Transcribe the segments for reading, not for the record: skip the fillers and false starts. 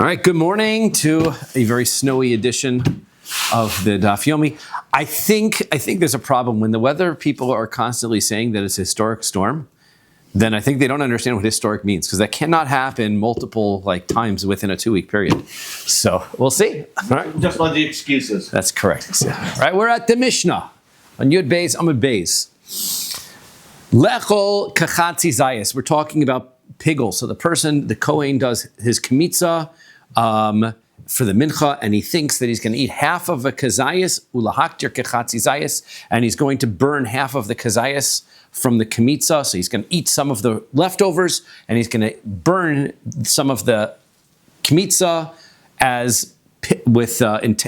All right, good morning to a very snowy edition of the Daf Yomi. I think there's a problem when the weather people are constantly saying that it's a historic storm. Then I think they don't understand what historic means, because that cannot happen multiple times within a 2-week period. So we'll see. All right. Just like the excuses. That's correct. All right, we're at the Mishnah on Yud Beis Amud Beis. Lechol kachatzi zayis. We're talking about pigel. So the Kohen does his kmitza for the mincha, and he thinks that he's going to eat half of a kazayis, ulahaktir kachatzi zayis, and he's going to burn half of the kazayis from the kmitza. So he's going to eat some of the leftovers, and he's going to burn some of the kmitza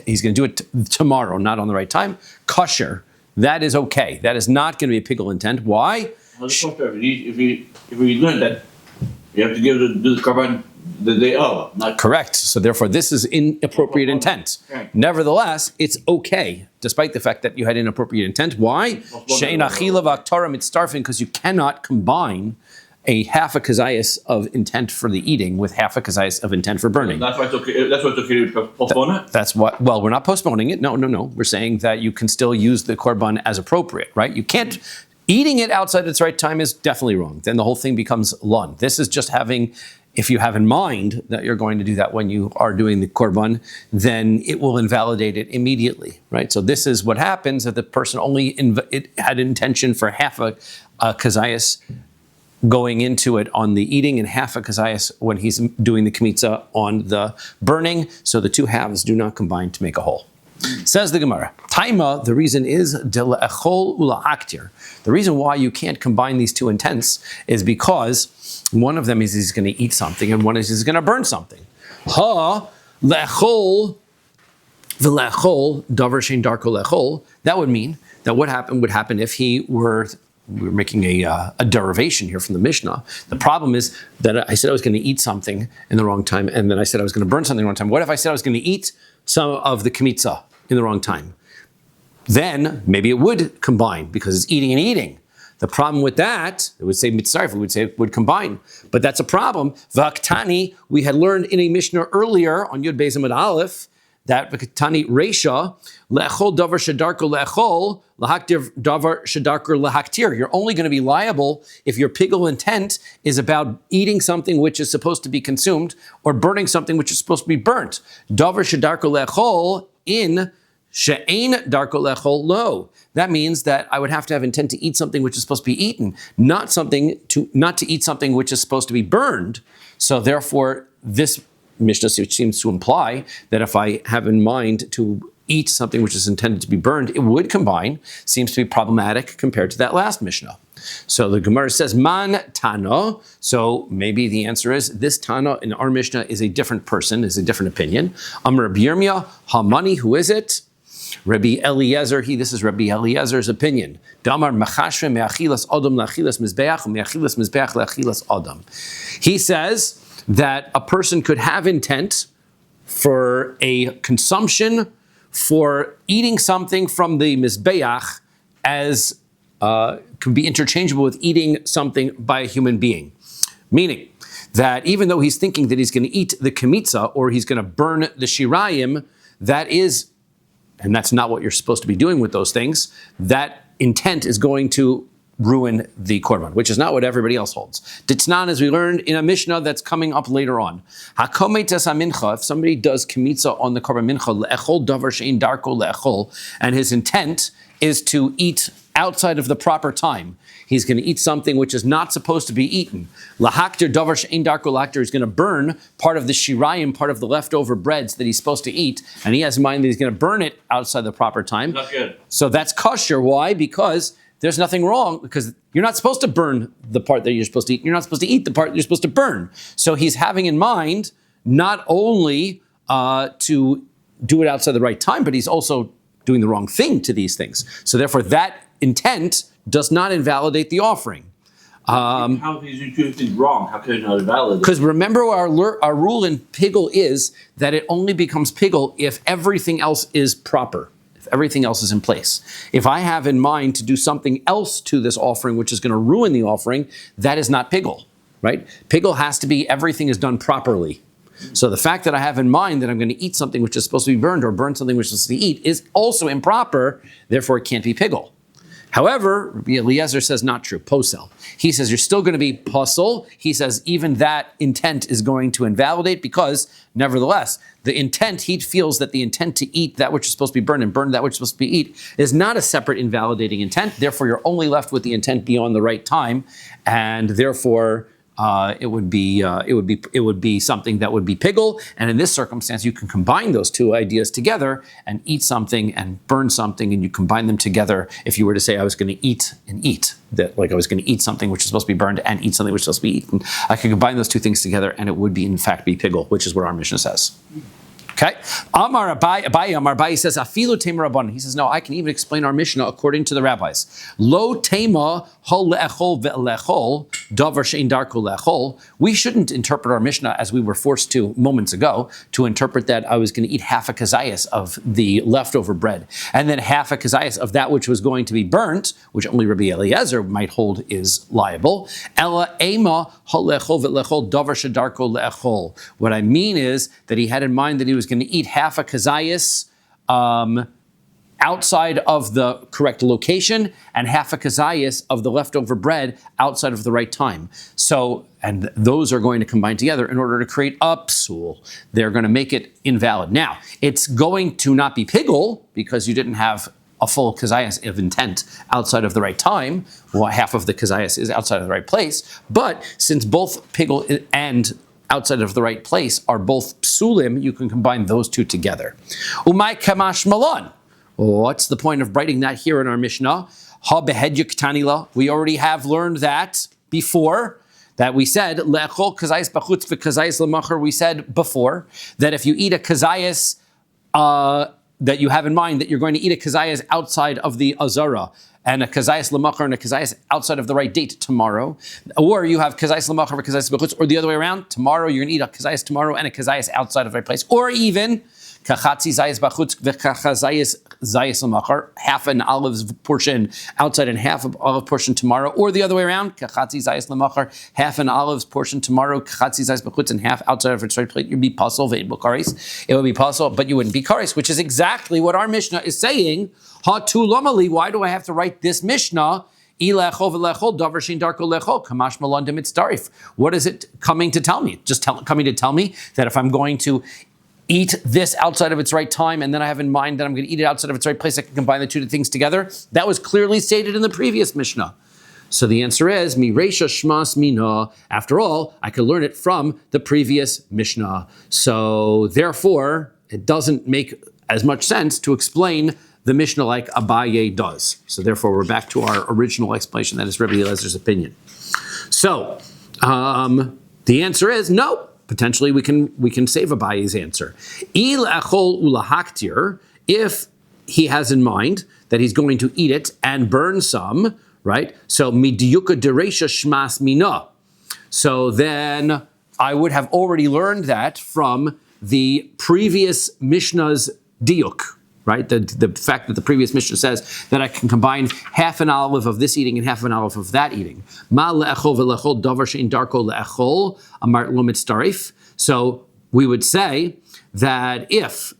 he's going to do it tomorrow, not on the right time. Kosher. That is okay. That is not going to be a pigel intent. Why? If we learn that you have to do the korban the day of, not correct. So therefore, this is inappropriate intent. Okay. Nevertheless, it's okay, despite the fact that you had inappropriate intent. Why? Shein achila v'aktara mitztarfin, because you cannot combine a half a kazayas of intent for the eating with half a kazayas of intent for burning. That's why it's okay. That's why it's okay to postpone it. That's what. Well, we're not postponing it. No. We're saying that you can still use the korban as appropriate, right? You can't. Eating it outside its right time is definitely wrong. Then the whole thing becomes lun. This is just having. If you have in mind that you're going to do that when you are doing the korban, then it will invalidate it immediately, right? So this is what happens, that the person only had intention for half a kazayas going into it on the eating and half a kazayas when he's doing the kmitza on the burning. So the two halves do not combine to make a whole. Says the Gemara, Taima, the reason is de le'echol ula'aktir. The reason why you can't combine these two intents is because one of them is he's going to eat something and one is he's going to burn something. Ha le'echol v'le'echol davar shein darko le'echol. That would mean that what would happen if we're making a derivation here from the Mishnah. The problem is that I said I was going to eat something in the wrong time, and then I said I was going to burn something in the wrong time. What if I said I was going to eat some of the kmitza in the wrong time? Then maybe it would combine because it's eating and eating. The problem with that, it would say mitzaref, we would say it would combine. But that's a problem. V'aktani, we had learned in a Mishnah earlier on Yud Beis Amud Aleph, that v'aktani reisha, le'echol davar shedarko le'echol, lahaktir davar shedarko lahaktir. You're only going to be liable if your pigel intent is about eating something which is supposed to be consumed or burning something which is supposed to be burnt. Davar shedarko le'echol in she'ein darko le'echol lo. That means that I would have to have intent to eat something which is supposed to be eaten, not to eat something which is supposed to be burned. So therefore, this Mishnah seems to imply that if I have in mind to eat something which is intended to be burned, it would combine. Seems to be problematic compared to that last Mishnah. So the Gemara says, Man Tana. So maybe the answer is this Tana in our Mishnah is a different person, is a different opinion. Amr Rabbi Yirmiyah, Hamani, who is it? Rabbi Eliezer, this is Rabbi Eliezer's opinion. Damar machashve me'achilas adam la'achilas mizbeach, me'achilas mizbeach la'achilas adam. He says that a person could have intent for a consumption for eating something from the mizbeach as could be interchangeable with eating something by a human being. Meaning that even though he's thinking that he's going to eat the kmitza or he's going to burn the shirayim, and that's not what you're supposed to be doing with those things, that intent is going to ruin the korban, which is not what everybody else holds. Ditznan, as we learned in a Mishnah that's coming up later on. If somebody does kmitza on the korban mincha, le'echol davar she'ein darko le'echol, and his intent is to eat outside of the proper time, he's going to eat something which is not supposed to be eaten. Lahaktir davar she'ein darko lahaktir is going to burn part of the shirayim, part of the leftover breads that he's supposed to eat, and he has in mind that he's going to burn it outside the proper time. not good. So that's kosher. Why? Because there's nothing wrong, because you're not supposed to burn the part that you're supposed to eat. You're not supposed to eat the part that you're supposed to burn. So he's having in mind not only to do it outside the right time, but he's also doing the wrong thing to these things. So therefore, that intent does not invalidate the offering. How is you do things wrong? How can it not invalidate? Because remember, our rule in pigel is that it only becomes pigel if everything else is proper. Everything else is in place. If I have in mind to do something else to this offering, which is going to ruin the offering, that is not pigel, right? Pigel has to be everything is done properly. So the fact that I have in mind that I'm going to eat something which is supposed to be burned or burn something which is supposed to be eat is also improper, therefore it can't be pigul. However, Rabbi Eliezer says not true, posel. He says you're still going to be posel. He says even that intent is going to invalidate because, nevertheless, the intent, he feels that the intent to eat that which is supposed to be burned and burn that which is supposed to be eat is not a separate invalidating intent. Therefore, you're only left with the intent beyond the right time, and therefore it would be something that would be pigul. And in this circumstance, you can combine those two ideas together and eat something and burn something, and you combine them together. If you were to say, I was going to eat and eat, that like I was going to eat something which is supposed to be burned and eat something which is supposed to be eaten, I could combine those two things together, and it would be in fact be pigul, which is what our Mishnah says. Okay, Amar Abai says Afilu Tema Rabbanan. He says no, I can even explain our Mishnah according to the rabbis. Lo Tema Hol Le'echol Ve'lechol Davar Shein Darko Le'echol. We shouldn't interpret our Mishnah as we were forced to moments ago to interpret that I was going to eat half a kazayas of the leftover bread and then half a kazayas of that which was going to be burnt, which only Rabbi Eliezer might hold is liable. Ela Ema Hol Le'echol Ve'lechol Davar Shedarko Le'echol. What I mean is that he had in mind that he was going to eat half a kazayas outside of the correct location and half a kazayas of the leftover bread outside of the right time. So, and those are going to combine together in order to create a psul. They're going to make it invalid. Now, it's going to not be pigul because you didn't have a full kazayas of intent outside of the right time. Well, half of the kazayas is outside of the right place. But since both pigul and outside of the right place are both psulim, you can combine those two together. Umay kamash malon. What's the point of writing that here in our Mishnah? Ha behed yuktanila. We already have learned that before. That we said le'echol kazayis bachutz v'kazayis l'machar. We said before that if you eat a kazayis, that you have in mind that you're going to eat a kazayas outside of the azara and a kazayas l'machar and a kazayas outside of the right date tomorrow, or you have kazayas l'machar kazayas b'chutz, or the other way around. Tomorrow you're going to eat a kazayas tomorrow and a kazayas outside of the right place, or even kachatzi zayis b'chutz v'kachazayis zayis l'machar, half an olive's portion outside and half of olive portion tomorrow, or the other way around, kachatzi zayis l'machar, half an olive's portion tomorrow, kachatzi zayis b'chutz, and half outside of its right plate. You'd be puzzle ve'ed b'karis. It would be puzzle, but you wouldn't be karis, which is exactly what our Mishnah is saying. Ha tu lomali. Why do I have to write this Mishnah? What is it coming to tell me? Coming to tell me that if I'm going to eat this outside of its right time, and then I have in mind that I'm going to eat it outside of its right place, I can combine the two things together. That was clearly stated in the previous Mishnah. So the answer is, Mi Reisha Shmas Mina. After all, I could learn it from the previous Mishnah. So therefore, it doesn't make as much sense to explain the Mishnah like Abaye does. So therefore, we're back to our original explanation, that is Rabbi Eliezer's opinion. So the answer is no. Potentially, we can save Abaye's answer. Il achol ulahaktir, if he has in mind that he's going to eat it and burn some, right? So midiyuka dereisha shmas mina. So then I would have already learned that from the previous Mishnah's diuk, right? The fact that the previous Mishnah says that I can combine half an olive of this eating and half an olive of that eating. Ma le'echol ve'lechol davar she'in darko le'echol amar lo mitztarif. So we would say that if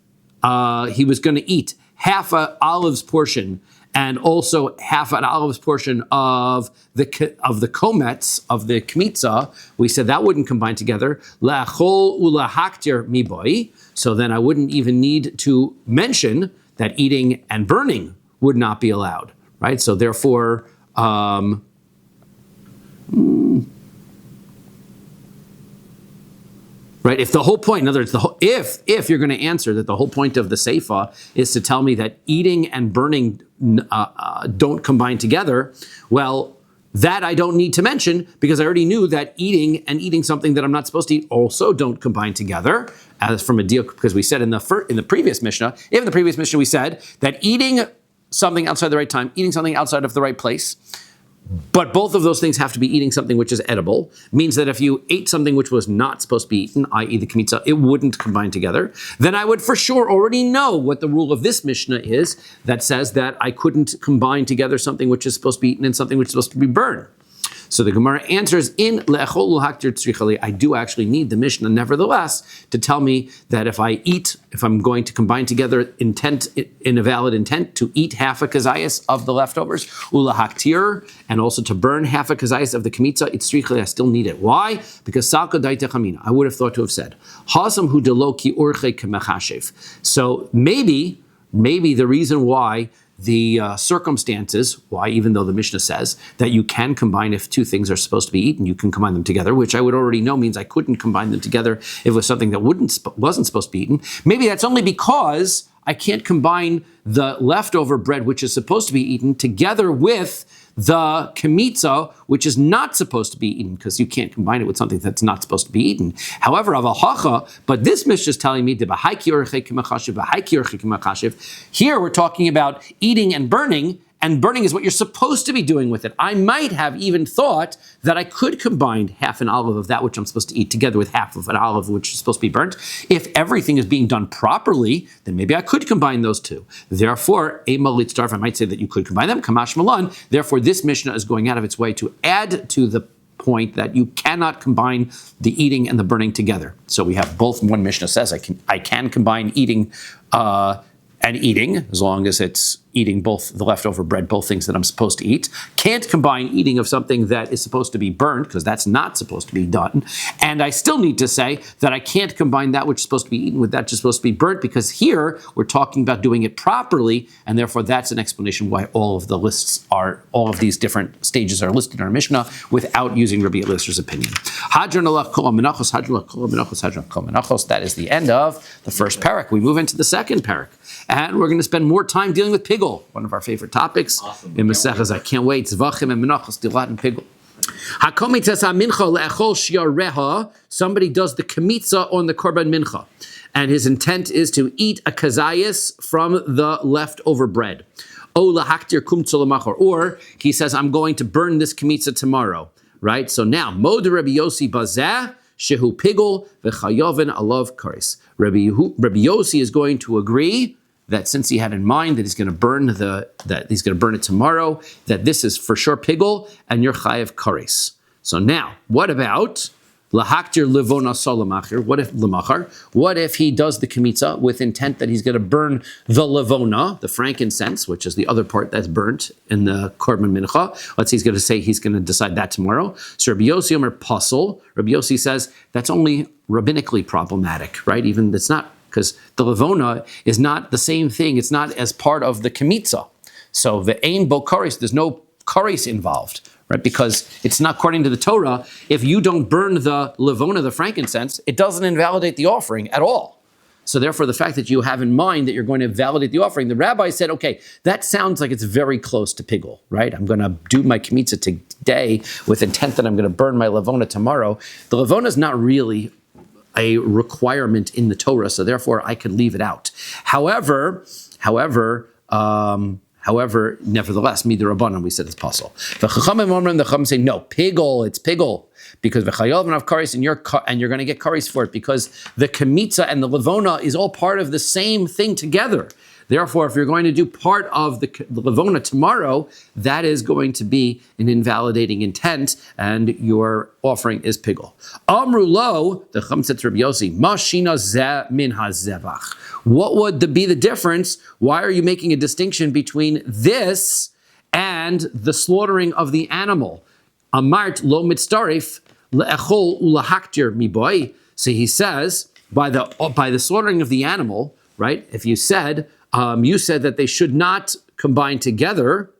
he was going to eat half an olive's portion and also half an olive's portion of the komets, of the kmitza, we said that wouldn't combine together. Le'achol ulahaktir miboi. So then I wouldn't even need to mention that eating and burning would not be allowed, right? So therefore, right? If the whole point, in other words, if you're going to answer that the whole point of the Seifa is to tell me that eating and burning don't combine together, well, that I don't need to mention because I already knew that eating and eating something that I'm not supposed to eat also don't combine together. As from a deal, because we said in the previous Mishnah, even the previous Mishnah, we said that eating something outside the right time, eating something outside of the right place, but both of those things have to be eating something which is edible, means that if you ate something which was not supposed to be eaten, i.e. the kmitza, it wouldn't combine together. Then I would for sure already know what the rule of this Mishnah is that says that I couldn't combine together something which is supposed to be eaten and something which is supposed to be burned. So the Gemara answers, in le'echol ulahaktir tzrichali, I do actually need the Mishnah, nevertheless, to tell me that if I'm going to combine together intent, in a valid intent, to eat half a kazayas of the leftovers, ulahaktir, and also to burn half a kazayas of the kmitza, it's tzrichali, I still need it. Why? Because salka daita chamina, I would have thought to have said, hasam hu delo ki urche kemechashev. So maybe the reason why the circumstances, why even though the Mishnah says that you can combine if two things are supposed to be eaten, you can combine them together, which I would already know means I couldn't combine them together if it was something that wasn't supposed to be eaten. Maybe that's only because I can't combine the leftover bread, which is supposed to be eaten, together with the kemitza, which is not supposed to be eaten, because you can't combine it with something that's not supposed to be eaten. However, but this Mishnah is telling me, here we're talking about eating and burning is what you're supposed to be doing with it. I might have even thought that I could combine half an olive of that which I'm supposed to eat together with half of an olive which is supposed to be burnt. If everything is being done properly, then maybe I could combine those two. Therefore, I might say that you could combine them, kamash malan. Therefore, this Mishnah is going out of its way to add to the point that you cannot combine the eating and the burning together. So we have both. One Mishnah says I can combine eating and eating, as long as it's eating both the leftover bread, both things that I'm supposed to eat. Can't combine eating of something that is supposed to be burnt, because that's not supposed to be done. And I still need to say that I can't combine that which is supposed to be eaten with that which is supposed to be burnt, because here we're talking about doing it properly, and therefore that's an explanation why all of these different stages are listed in our Mishnah without using Rabbi Elieser's opinion. Menachos, that is the end of the first parak. We move into the second parak, and we're going to spend more time dealing with pigul, one of our favorite topics in Maseches. I can't wait. Zvachim and Menachos, Dilat and pigul. Somebody does the kemitza on the korban mincha, and his intent is to eat a kazayas from the leftover bread. Or he says, I'm going to burn this kemitza tomorrow. Right? So now, Mod Rabbi Yossi bazeh shehu pigul v'chayoven alav kares. Rabbi Yossi is going to agree that since he had in mind that he's going to burn it tomorrow, that this is for sure pigul and you're chayev kares. So now, what about lahaktir livona salamachir? What if he does the kemitza with intent that he's going to burn the livona, the frankincense, which is the other part that's burnt in the korban mincha? Let's say he's going to decide that tomorrow. So Rabbi Yossi Omer Pasul, Rabbi Yossi says that's only rabbinically problematic, right? Even it's not, because the livona is not the same thing. It's not as part of the kemitza. So the ein bo kares, there's no kares involved. Right, because it's not according to the Torah. If you don't burn the levona, the frankincense, it doesn't invalidate the offering at all. So therefore, the fact that you have in mind that you're going to validate the offering, the rabbi said, okay, that sounds like it's very close to pigul, right? I'm going to do my kemitza today with intent that I'm going to burn my levona tomorrow. The levona is not really a requirement in the Torah, so therefore I could leave it out. However, nevertheless, midirabanan, we said it's possible. The Chachamim say no, pigul, it's pigul, because v'chayov of kares, and you're going to get kares for it, because the kemitza and the levona is all part of the same thing together. Therefore, if you're going to do part of the levona tomorrow, that is going to be an invalidating intent, and your offering is pigul. Amru lo, the Chum said to Rabbi Yossi, mashina zeh min hazevach. What would be the difference? Why are you making a distinction between this and the slaughtering of the animal? Amart lo mitzarif le'echol ulahaktir miboy. So he says, by the slaughtering of the animal, right? If you said that they should not combine together.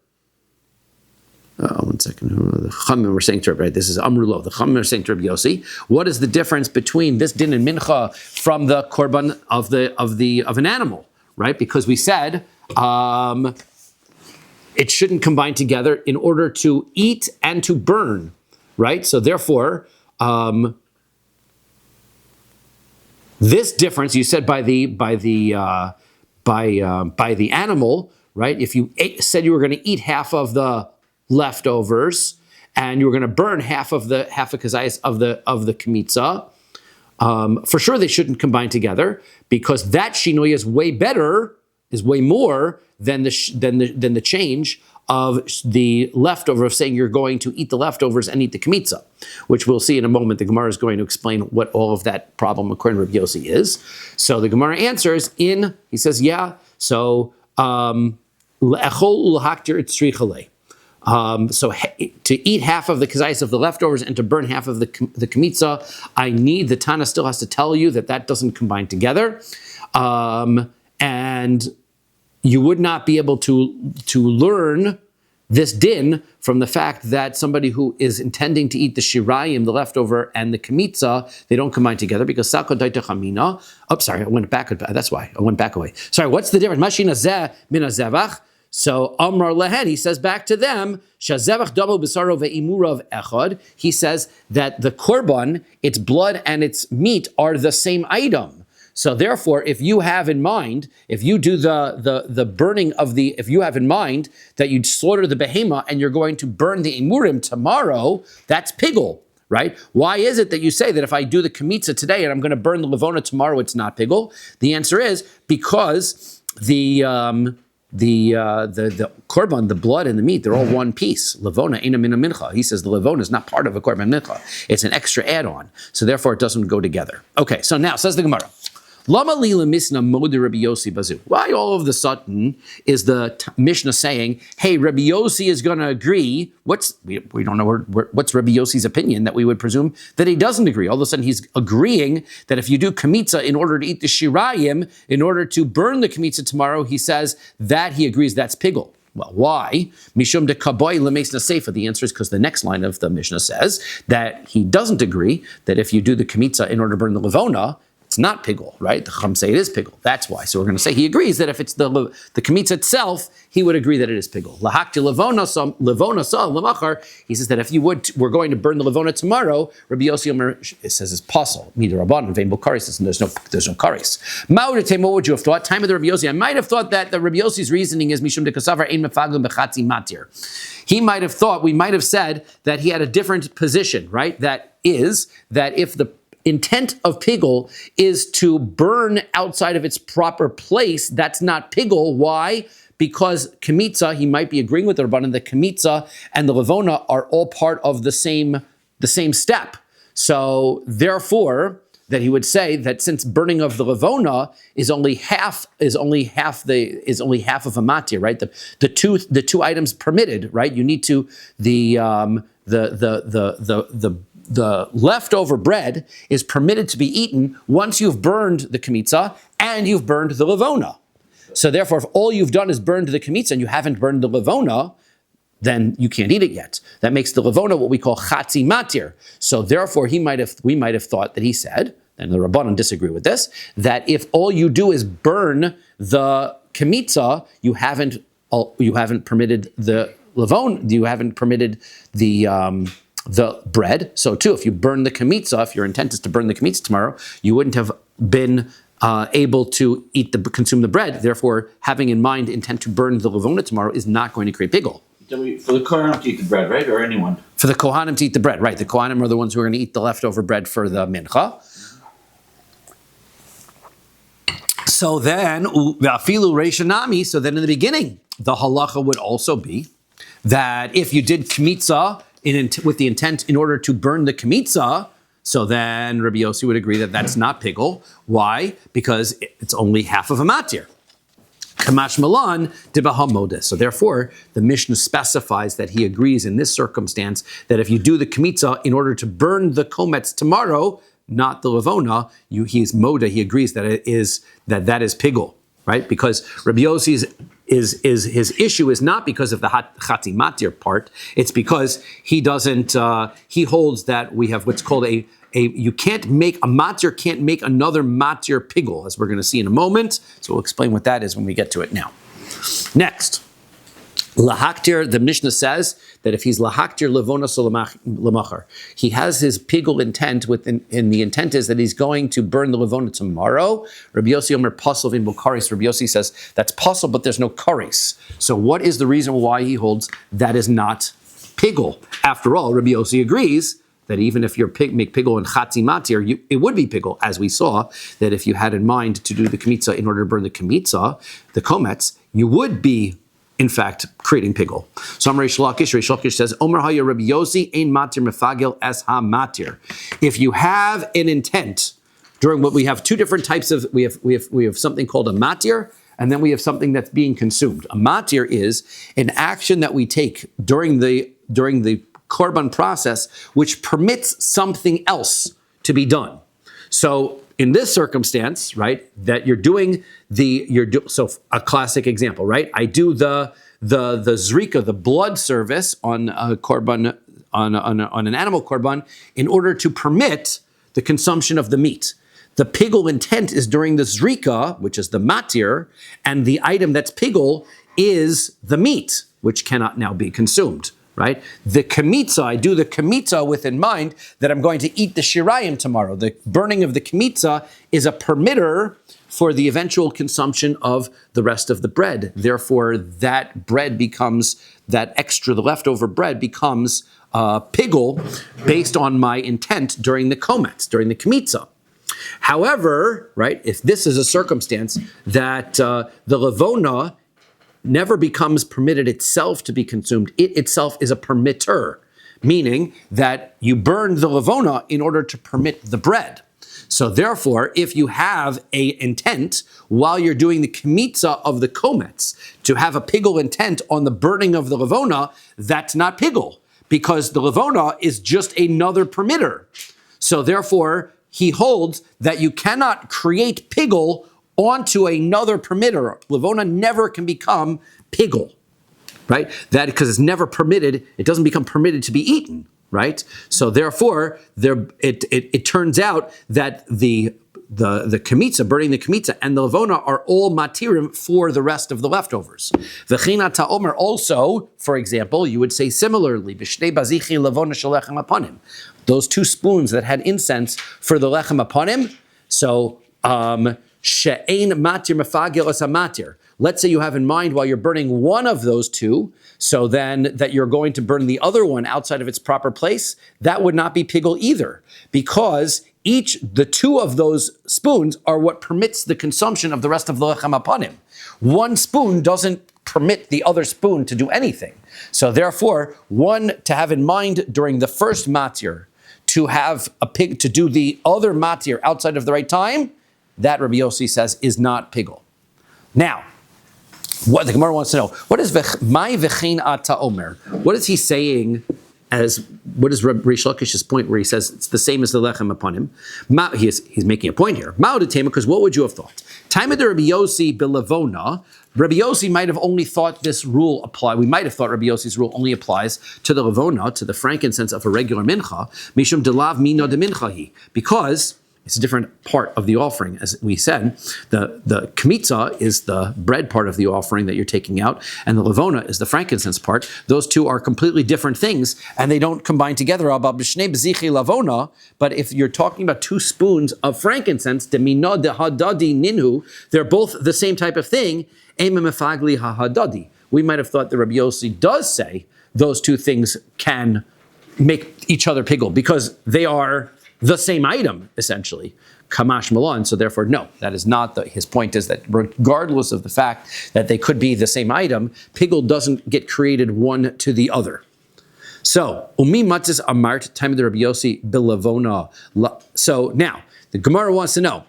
One second. The Chachamim were saying to Rabbi, right? This is Amrulo. The Chachamim are saying to Rabbi Yossi, what is the difference between this din and mincha from the korban of an animal, right? Because we said it shouldn't combine together in order to eat and to burn, right? So therefore, this difference you said by the animal, right? If you said you were going to eat half of the leftovers and you were going to burn half a kazayas of the kemitza, for sure they shouldn't combine together, because that shinoi is way more than the change of the leftover, of saying you're going to eat the leftovers and eat the kmitza, which we'll see in a moment. The Gemara is going to explain what all of that problem according to Rabbi Yossi is. So the Gemara answers he says, yeah, so so to eat half of the kazayis of the leftovers and to burn half of the kmitza, the Tana still has to tell you that doesn't combine together. And you would not be able to learn this din from the fact that somebody who is intending to eat the shirayim, the leftover, and the kmitza, they don't combine together because sako daita chamina. Oh, sorry, I went back. That's why I went back away. Sorry, what's the difference? Mashina zeh min hazevach. So Amar Lehen, he says back to them, Shazevach damo b'saro ve'imurav echad. He says that the korban, its blood and its meat are the same item. So therefore, if you have in mind, if you do the burning of if you have in mind that you'd slaughter the behema and you're going to burn the imurim tomorrow, that's pigul, right? Why is it that you say that if I do the kmitza today and I'm going to burn the levona tomorrow, it's not pigul? The answer is because the korban, the blood and the meat, they're all one piece. Levona ina mina mincha. He says the levona is not part of a korban mincha. It's an extra add-on. So therefore it doesn't go together. Okay, so now says the Gemara. Lama lila misna modi Rabbi Yossi bazu. Why all of a sudden is the Mishnah saying, hey, Rabbi Yossi is going to agree? We don't know what's Rabbi Yossi's opinion that we would presume that he doesn't agree. All of a sudden he's agreeing that if you do kmitza in order to eat the shirayim, in order to burn the kmitza tomorrow, he says that he agrees that's pigul. Well, why? Mishum de kaboy lemesna seifa. The answer is because the next line of the Mishnah says that he doesn't agree that if you do the kmitza in order to burn the levona, it's not pigul, right? The Chum say it is pigul. That's why. So we're going to say he agrees that if it's the kmitza itself, he would agree that it is pigul. Lahakti levona sa lemachar. He says that if we're going to burn the levona tomorrow. Rabbi Yossi Omer says it's possible. Midir Rabban vein bokaris says there's no karis. Ma'odete, what would you have thought? Time of the Rabbi Yossi. I might have thought that the Rabbi Yossi's reasoning is mishum de kasavar ein mefaglim bechatzi matir. He might have thought, we might have said that he had a different position, right? That is that if the intent of pigul is to burn outside of its proper place, that's not pigul. Why? Because kmitza, he might be agreeing with the Rabbanan, the kmitza and the levona are all part of the same step. So therefore, that he would say that since burning of the levona is only half of a matir, right? The two items permitted, right? You need to the leftover bread is permitted to be eaten once you've burned the kmitza and you've burned the levona. So therefore, if all you've done is burned the kmitza and you haven't burned the levona, then you can't eat it yet. That makes the levona what we call chatzi matir. So therefore, we might have thought that he said, and the Rabbanan disagree with this, that if all you do is burn the kmitza, you haven't permitted the levon, you haven't permitted the bread. So too, if you burn the kmitza, if your intent is to burn the kmitza tomorrow, you wouldn't have been able to consume the bread. Therefore, having in mind intent to burn the levona tomorrow is not going to create pigul. For the Kohanim to eat the bread, right? Or anyone? For the Kohanim to eat the bread, right. The Kohanim are the ones who are going to eat the leftover bread for the mincha. So then, v'afilu reishanami, so then in the beginning, the halacha would also be that if you did kmitza with the intent in order to burn the kmitza, so then Rabbi Yossi would agree that that's not pigul. Why? Because it's only half of a matir. Kamash Malan dibaha modes. So therefore, the Mishnah specifies that he agrees in this circumstance that if you do the kmitza in order to burn the komets tomorrow, not the levona, he's moda. He agrees that that is pigul, right? Because Rabbi Yossi's his issue is not because of the chatzi matir part. It's because he doesn't. He holds that we have what's called a matir can't make another matir pigul, as we're going to see in a moment. So we'll explain what that is when we get to it now. Next. Lahaktir, the Mishnah says that if he's lahaktir levona lemachar, he has his pigul intent and the intent is that he's going to burn the levona tomorrow. Rabbi Yossi Omer pasel v'in bokaris. Rabbi Yossi says that's possible, but there's no karis. So what is the reason why he holds that is not pigul? After all, Rabbi Yossi agrees that even if you make pigul and chatzi matir, it would be pigul, as we saw, that if you had in mind to do the kmitza in order to burn the kmitza, the komets, you would be in fact, creating pigul. So Reish Lakish says, Omer haya Rabbi Yossi ein matir mefagel es ha matir. If you have an intent during what we have two different types of, we have something called a matir, and then we have something that's being consumed. A matir is an action that we take during the korban process, which permits something else to be done. So in this circumstance, right, that you're doing so a classic example, right? I do the zrika, the blood service on a korban, on an animal korban, in order to permit the consumption of the meat. The pigul intent is during the zrika, which is the matir, and the item that's pigul is the meat, which cannot now be consumed. Right? The kamitza, I do the kamitza with in mind that I'm going to eat the shirayim tomorrow. The burning of the kamitza is a permitter for the eventual consumption of the rest of the bread. Therefore, that bread becomes, that extra, the leftover bread becomes pigul based on my intent during the kometz, during the kamitza. However, right, if this is a circumstance that the levona never becomes permitted itself to be consumed, it itself is a permitter, meaning that you burn the levona in order to permit the bread. So therefore, if you have a intent while you're doing the kamitza of the kometz to have a pigul intent on the burning of the levona, that's not pigul, because the levona is just another permitter. So therefore, he holds that you cannot create pigul onto another permitter. Levona never can become pigul, right? That because it's never permitted, it doesn't become permitted to be eaten, right? So therefore, it turns out that the kamitza, burning the kamitza, and the levona are all matirim for the rest of the leftovers. V'china ta'omer also, for example, you would say similarly, b'shnei bazichi levona shalechem apanim. Those two spoons that had incense for the lechem apanim. So, she'ein matir mefagel es hamatir. Let's say you have in mind while you're burning one of those two, so then that you're going to burn the other one outside of its proper place, that would not be pigul either, because the two of those spoons are what permits the consumption of the rest of the lechem apanim. One spoon doesn't permit the other spoon to do anything. So therefore, one to have in mind during the first matir, to have a pig to do the other matir outside of the right time, that Rabbi Yossi says is not pigul. Now, what the Gemara wants to know, what is my v'chein ata omer? What is he saying what is Reish Lakish's point where he says it's the same as the lechem upon him? He's making a point here. Because what would you have thought? Time of the Rabbi Yossi belavona, Rabbi Yossi might have only thought this rule applied. We might have thought Rabbi Yossi's rule only applies to the levona, to the frankincense of a regular mincha, mishum delav mina de minchahi, because it's a different part of the offering. As we said, the kamitza is the bread part of the offering that you're taking out, and the levona is the frankincense part. Those two are completely different things, and they don't combine together. But if you're talking about two spoons of frankincense, they're both the same type of thing. We might have thought that Rabbi Yossi does say those two things can make each other pigul, because they are the same item, essentially, kamash malan. So therefore, no, that is not his point is that regardless of the fact that they could be the same item, pigul doesn't get created one to the other. So, umi matzis amart, time of the Rabbi Yossi bilavona. So now, the Gemara wants to know,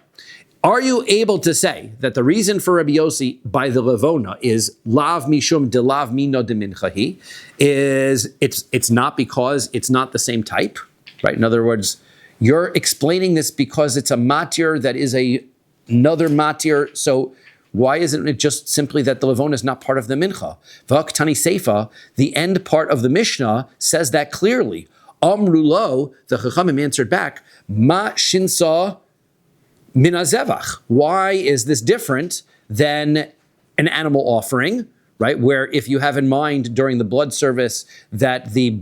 are you able to say that the reason for Rabbi Yossi by the levona is lav mishum de lav mino de minchahi, is it's not because it's not the same type, right? In other words, you're explaining this because it's a matir that is another matir. So why isn't it just simply that the levona is not part of the mincha? V'aktani seifa, the end part of the Mishnah says that clearly. Amrulo, the Chachamim answered back, ma shinsa min hazevach. Why is this different than an animal offering, right? Where if you have in mind during the blood service that the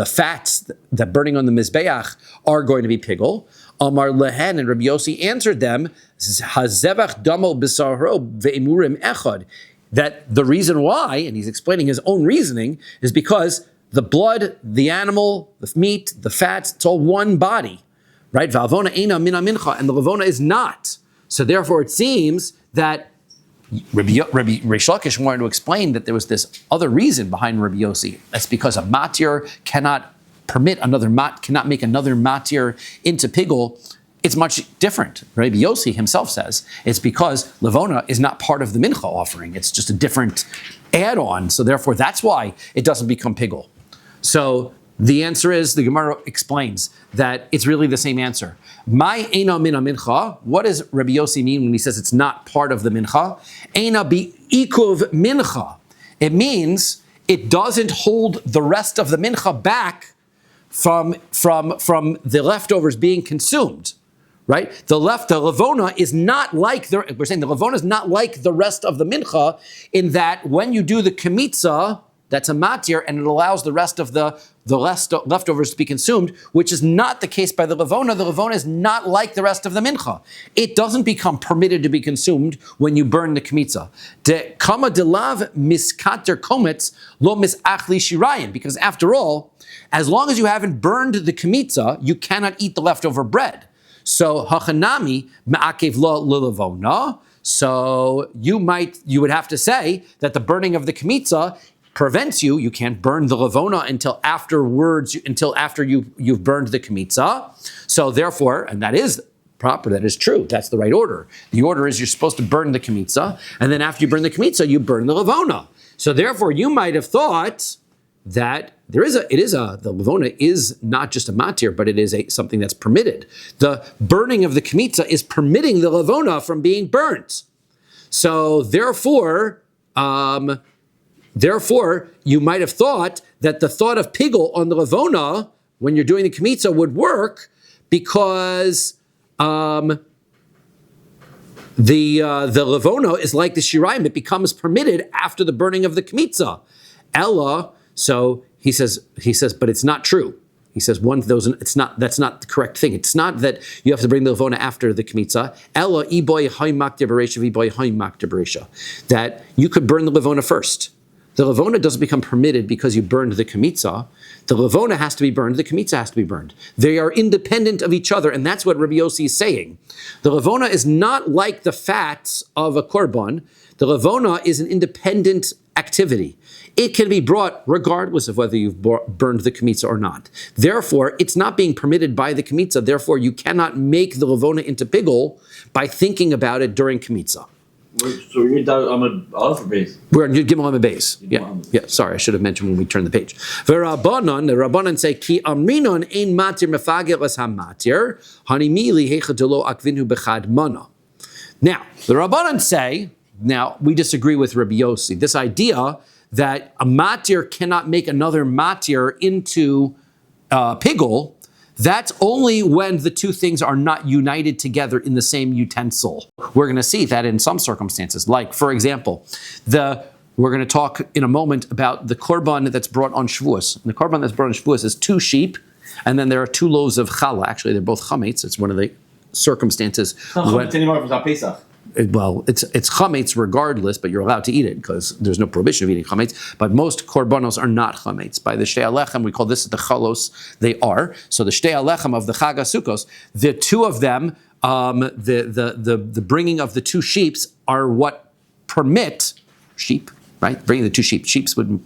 fats that burning on the mizbeach are going to be pigul. Amar lehen, and Rabbi Yossi answered them, hazevach damo b'saro ve'imurim echad. That the reason why, and he's explaining his own reasoning, is because the blood, the animal, the meat, the fats, it's all one body, right? V'avona eina mina mincha, and the levona is not. So therefore, it seems that Reish Lakish wanted to explain that there was this other reason behind Rabbi Yossi. That's because a matir cannot make another matir into pigul. It's much different. Rabbi Yossi himself says it's because levona is not part of the mincha offering. It's just a different add-on. So therefore, that's why it doesn't become pigul. So the answer is, the Gemara explains that it's really the same answer. My eina mina mincha. What does Rabbi Yossi mean when he says it's not part of the mincha? Eina bi ikuv mincha. It means it doesn't hold the rest of the mincha back from the leftovers being consumed. Right? The levona is not like we're saying the levona is not like the rest of the mincha in that when you do the kemitza, that's a matir, and it allows the rest of the leftovers to be consumed, which is not the case by the levona. The levona is not like the rest of the mincha. It doesn't become permitted to be consumed when you burn the kemitza. De kama delav miskater kometz lo misachli shirayim, because after all, as long as you haven't burned the kemitza, you cannot eat the leftover bread. So hachanami ma'akev lo levona. So you would have to say that the burning of the kemitza prevents you can't burn the levona until after you've burned the kemitza. So therefore, and that is proper, that is true, that's the right order. The order is you're supposed to burn the kemitza, and then after you burn the kemitza, you burn the levona. So therefore, you might have thought that the levona is not just a matir, but it is something that's permitted. The burning of the kemitza is permitting the levona from being burnt. So therefore, you might have thought that the thought of pigul on the levona when you're doing the kemitza would work because the levona is like the shiraim; it becomes permitted after the burning of the kemitza. Ella, so he says, but it's not true. He says that's not the correct thing. It's not that you have to bring the levona after the kemitza. Ella iboy haymak deberesha viboy haymak deberesha. That you could burn the levona first. The levona doesn't become permitted because you burned the kemitza. The levona has to be burned, the kemitza has to be burned. They are independent of each other, and that's what Rabbi Yossi is saying. The levona is not like the fats of a korban. The levona is an independent activity. It can be brought regardless of whether you've burned the kemitza or not. Therefore, it's not being permitted by the kemitza. Therefore, you cannot make the levona into pigul by thinking about it during kemitza. So you're down on the alpha base. We're on Yud Gimel on the base. Yeah. Sorry, I should have mentioned when we turned the page. The Rabbanan say ki amrinon ein matir mefagel as hamatir hanimili hechadelo akvinu bechad mana. Now the Rabbanan say. Now we disagree with Rabbi Yossi. This idea that a matir cannot make another matir into pigul. That's only when the two things are not united together in the same utensil. We're going to see that in some circumstances. Like, for example, we're going to talk in a moment about the korban that's brought on Shavuos. And the korban that's brought on Shavuos is 2 sheep, and then there are 2 loaves of challah. Actually, they're both chametz. It's one of the circumstances. It's not chametz anymore, it's not Pesach. Well, it's chametz regardless, but you're allowed to eat it because there's no prohibition of eating chametz. But most korbanos are not chametz. By the shtei alechem, we call this the chalos. They are. So the shtei alechem of the Chag HaSukkos, the 2 of them, the bringing of the 2 sheep are what permit sheep, right? Bringing the 2 sheep,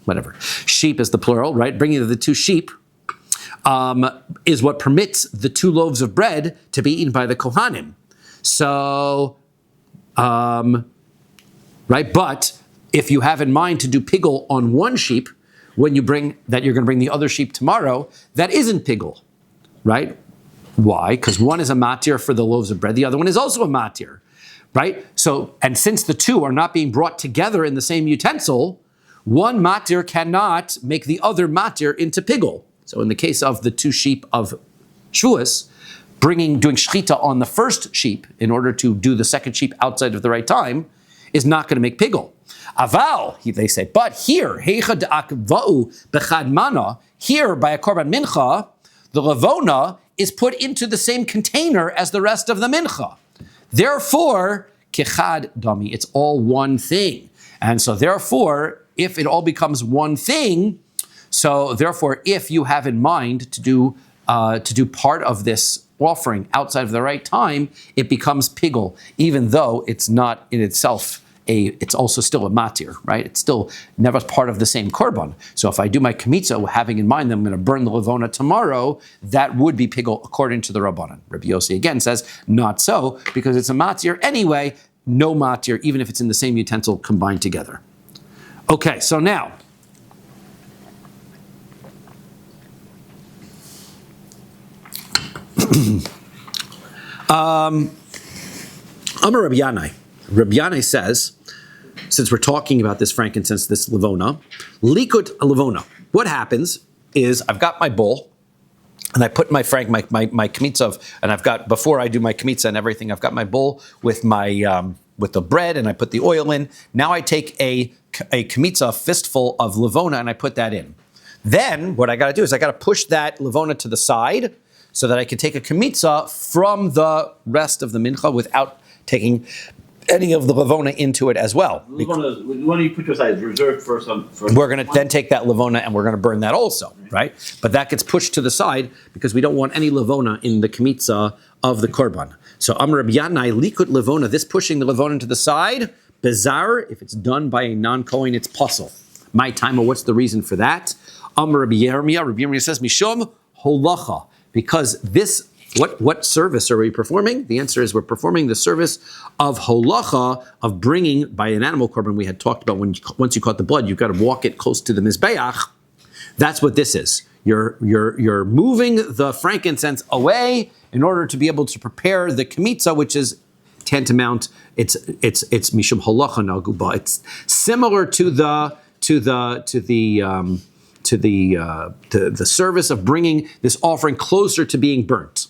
whatever. Sheep is the plural, right? Bringing the 2 sheep is what permits the 2 loaves of bread to be eaten by the kohanim. So. Right, but if you have in mind to do pigul on 1 sheep, when you bring that you're going to bring the other sheep tomorrow, that isn't pigul, right? Why? Because one is a matir for the loaves of bread, the other one is also a matir, right? So, and since the 2 are not being brought together in the same utensil, one matir cannot make the other matir into pigul. So, in the case of the 2 sheep of Shavuos, doing shechita on the first sheep in order to do the second sheep outside of the right time is not going to make pigul. Aval, they say, but here, heicha de'akva'u bechad mana, here by a korban mincha, the levona is put into the same container as the rest of the mincha. Therefore, kechad dami, it's all one thing. And so therefore, if it all becomes one thing, so therefore, if you have in mind to do part of this offering outside of the right time, it becomes pigul, even though it's not in itself it's also still a matir, right? It's still never part of the same korban. So if I do my kmitza, having in mind that I'm going to burn the levona tomorrow, that would be pigul according to the Rabbanan. Rabbi Yossi again says, not so, because it's a matir anyway, no matir, even if it's in the same utensil combined together. Okay, so now, Amar Rabbi Yanai. Rabbi Yanai says, since we're talking about this frankincense, this levona, likut levona. What happens is I've got my bowl, and I put my kmitza, and I've got, before I do my kmitza and everything, I've got my bowl with my with the bread, and I put the oil in. Now I take a kmitza, a fistful of levona, and I put that in. Then what I got to do is I got to push that levona to the side so that I can take a kmitza from the rest of the mincha without taking any of the levona into it as well. The one you put aside is reserved for some. We're going to then take that levona and we're going to burn that also, right? But that gets pushed to the side because we don't want any levona in the kmitza of the korban. So Amar Rabbi Yanai, likut levona, this pushing the levona to the side, bizarre, if it's done by a non-Kohen, it's puzzle. My timer, what's the reason for that? Amar Rabbi Yereim says, Mishom holacha, because this, what service are we performing? The answer is we're performing the service of holacha, of bringing by an animal korban. We had talked about once you caught the blood, you've got to walk it close to the mizbeach. That's what this is. You're moving the frankincense away in order to be able to prepare the kmitza, which is tantamount. It's mishum holacha naguba. It's similar to the service of bringing this offering closer to being burnt.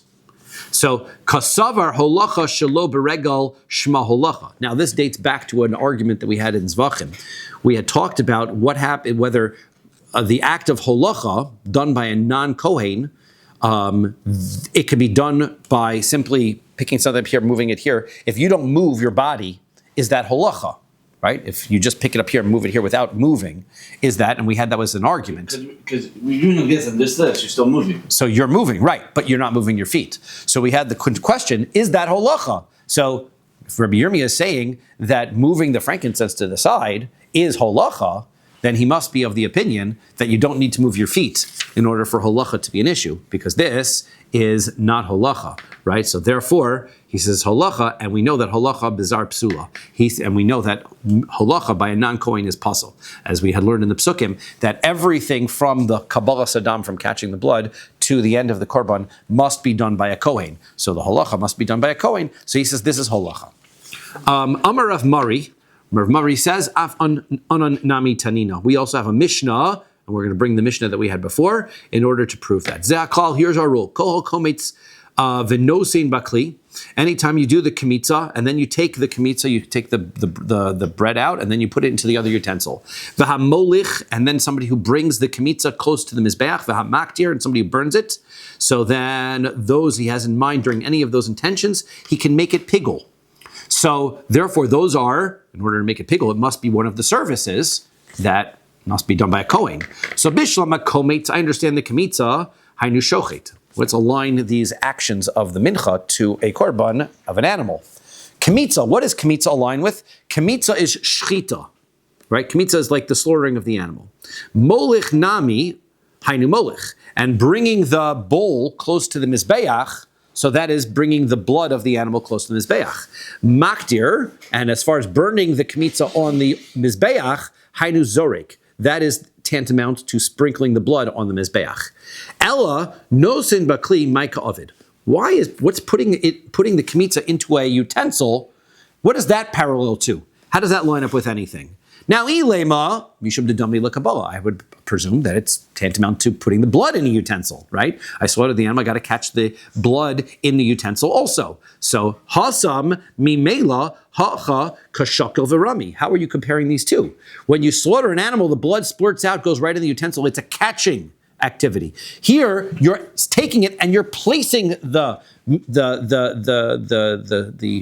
So kasavar holacha shelo beregal shma holacha. Now this dates back to an argument that we had in Zvachim. We had talked about what happened, whether the act of holacha done by a non-Kohen, it can be done by simply picking something up here, moving it here. If you don't move your body, is that holacha? Right? If you just pick it up here and move it here without moving, is that, and we had that was an argument. Because we're doing this and this, you're still moving. So you're moving, right, but you're not moving your feet. So we had the question, is that holacha? So if Rabbi Yirmiyah is saying that moving the frankincense to the side is holacha, then he must be of the opinion that you don't need to move your feet in order for holacha to be an issue, because this is not holacha, right? So therefore, he says holacha, and we know that holacha bizar psula. And we know that holacha by a non-Kohen is puzzle, as we had learned in the psukim, that everything from the Kabbalah Saddam, from catching the blood, to the end of the korban must be done by a Kohen. So the holacha must be done by a Kohen. So he says this is holacha. Amar Rav Mari, Rav Mari says, Af anan nami tanina. We also have a Mishnah, and we're going to bring the Mishnah that we had before in order to prove that. Ze'akal, here's our rule. Kohol kometz v'nosein bakli. Anytime you do the kmitza, and then you take the kmitza, you take the bread out, and then you put it into the other utensil. V'hamolich, and then somebody who brings the kmitza close to the mizbeach, v'hamaktir, and somebody who burns it. So then those he has in mind during any of those intentions, he can make it pigul. So therefore, those are, in order to make it pigul, it must be one of the services that must be done by a Kohen. So bishlam kometz, I understand the kmitza, hainu shochet. Let's align these actions of the mincha to a korban of an animal. Kmitza, what does kmitza align with? Kmitza is shchita, right? Kmitza is like the slaughtering of the animal. Molich nami, hainu molich. And bringing the bowl close to the mizbeach, so that is bringing the blood of the animal close to the mizbeach. Maktir, and as far as burning the kmitza on the mizbeach, hainu zorek. That is tantamount to sprinkling the blood on the mizbeach. Ella nosin bakli maika ovid. What's putting the kmitza into a utensil? What is that parallel to? How does that line up with anything? Now, ilema mishum dedami lekabala. I would presume that it's tantamount to putting the blood in a utensil, right? I slaughtered the animal. I got to catch the blood in the utensil also. So hasam mimela hacha kashakel verami. How are you comparing these two? When you slaughter an animal, the blood splurts out, goes right in the utensil. It's a catching activity. Here, you're taking it and you're placing the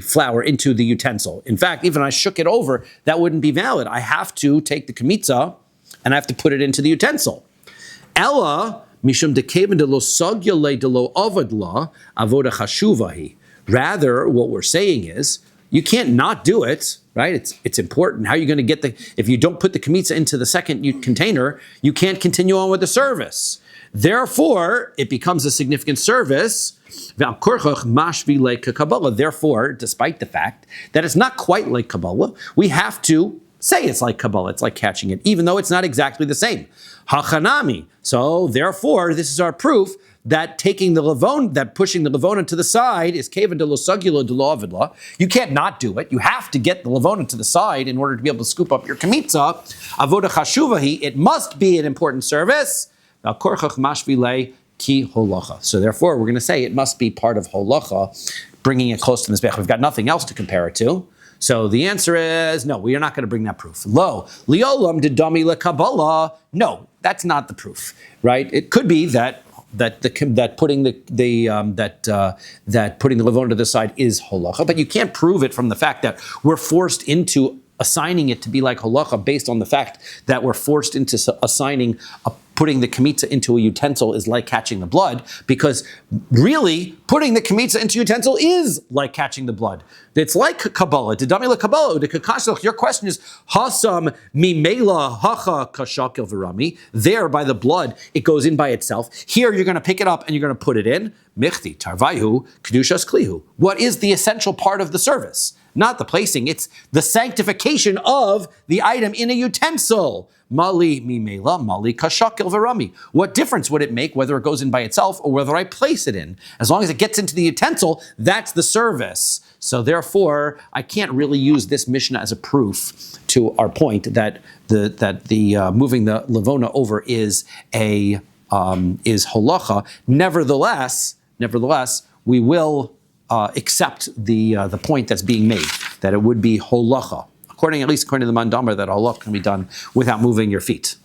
flour into the utensil. In fact, even if I shook it over, that wouldn't be valid. I have to take the kmitza and I have to put it into the utensil. Ella mishum dekeven de lo sogyale de lo avadla avoda chashuvahi. Rather, what we're saying is, you can't not do it. right? It's important. How are you going to get if you don't put the kamitza into the second container, you can't continue on with the service. Therefore, it becomes a significant service. Therefore, despite the fact that it's not quite like Kabbalah, we have to say it's like Kabbalah, it's like catching it, even though it's not exactly the same. Hachanami. So therefore, this is our proof that pushing the levona to the side is kevan de lo sagilo de lo avidla. You can't not do it. You have to get the levona to the side in order to be able to scoop up your kamitza. Avoda chashuvahi. It must be an important service. Al korchach mashvilei ki holacha. So therefore, we're going to say it must be part of holacha, bringing it close to the mizbeach. We've got nothing else to compare it to. So the answer is no, we are not going to bring that proof. Lo, liolam didami lekabbalah. No, that's not the proof, right? It could be that putting the levona to the side is holacha, but you can't prove it from the fact that we're forced into assigning it to be like holacha based on the fact that we're forced into assigning putting the kamitza into a utensil is like catching the blood, because really putting the kamitza into utensil is like catching the blood. It's like Kabbalah. Your question is, Hasam mimela hacha kashakil v'rami. There, by the blood, it goes in by itself. Here, you're going to pick it up and you're going to put it in. Michti tarvayu kedushas klihu. What is the essential part of the service? Not the placing, it's the sanctification of the item in a utensil. Mali mimela, mali kashakil v'rami. What difference would it make whether it goes in by itself or whether I place it in? As long as it gets into the utensil, that's the service. So therefore, I can't really use this Mishnah as a proof to our point that the moving the levona over is holacha. Nevertheless, we will accept the point that's being made, that it would be holacha. According to the Mandamar, that holacha can be done without moving your feet.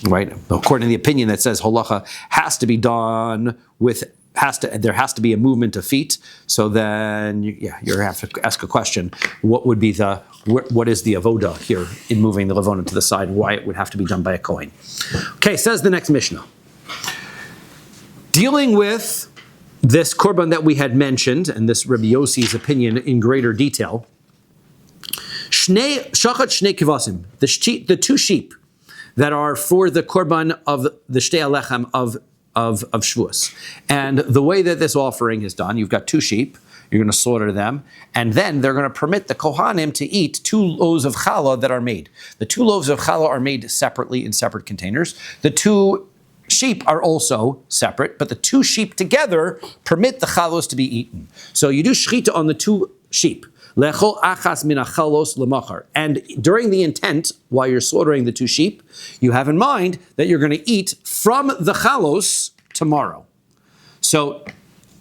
Right? According to the opinion that says holacha has to be done there has to be a movement of feet. So then, you have to ask a question: what is the avoda here in moving the levona to the side? Why it would have to be done by a kohen? Okay, says the next Mishnah, dealing with this korban that we had mentioned and this Rabbi Yossi's opinion in greater detail. Shachat shnei kivasim, the two sheep that are for the korban of the shtei alechem of Shavuos. And the way that this offering is done, you've got two sheep, you're going to slaughter them, and then they're going to permit the Kohanim to eat 2 loaves of challah that are made. The 2 loaves of challah are made separately in separate containers. The 2 sheep are also separate, but the 2 sheep together permit the chalos to be eaten. So you do shechita on the 2 sheep. Lechol achas min achalos lemachar. And during the intent, while you're slaughtering the 2 sheep, you have in mind that you're going to eat from the chalos tomorrow. So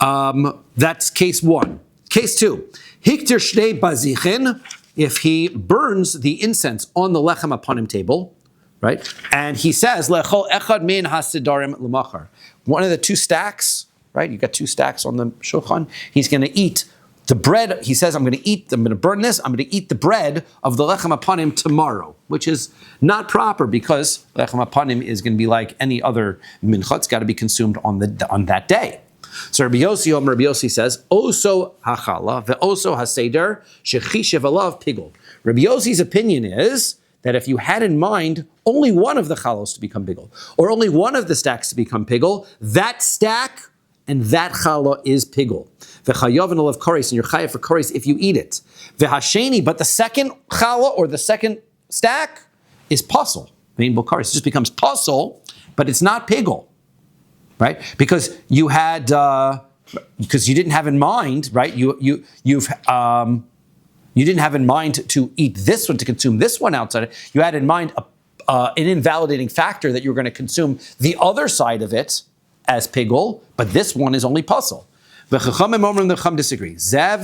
that's case 1. Case 2, hikter shnei bazichin, if he burns the incense on the lechem upon table, right? And he says, lechol echad min hasidarim lemachar. One of the 2 stacks, right? You've got 2 stacks on the shulchan. He's going to eat the bread. He says, I'm going to burn this. I'm going to eat the bread of the lechem apanim tomorrow, which is not proper because lechem apanim is going to be like any other mincha. It's got to be consumed on that day. So Rabbi Yossi says, Oso hachala ve'oso haseder shechishev alav pigul. Rabbi Yossi's opinion is that if you had in mind only one of the chalos to become pigul, or only one of the stacks to become pigul, that stack and that challah is pigul. V'chayav and olav koris, and you're chayav for koris if you eat it. V'hasheni, but the second challah or the second stack is pasul. Vein bokaris, it just becomes pasul, but it's not pigul, right? Because you had because you didn't have in mind, right? You didn't have in mind to eat this one, to consume this one outside. You had in mind an invalidating factor that you were going to consume the other side of it as pigul, but this one is only pasul. The Chacham disagree. Zav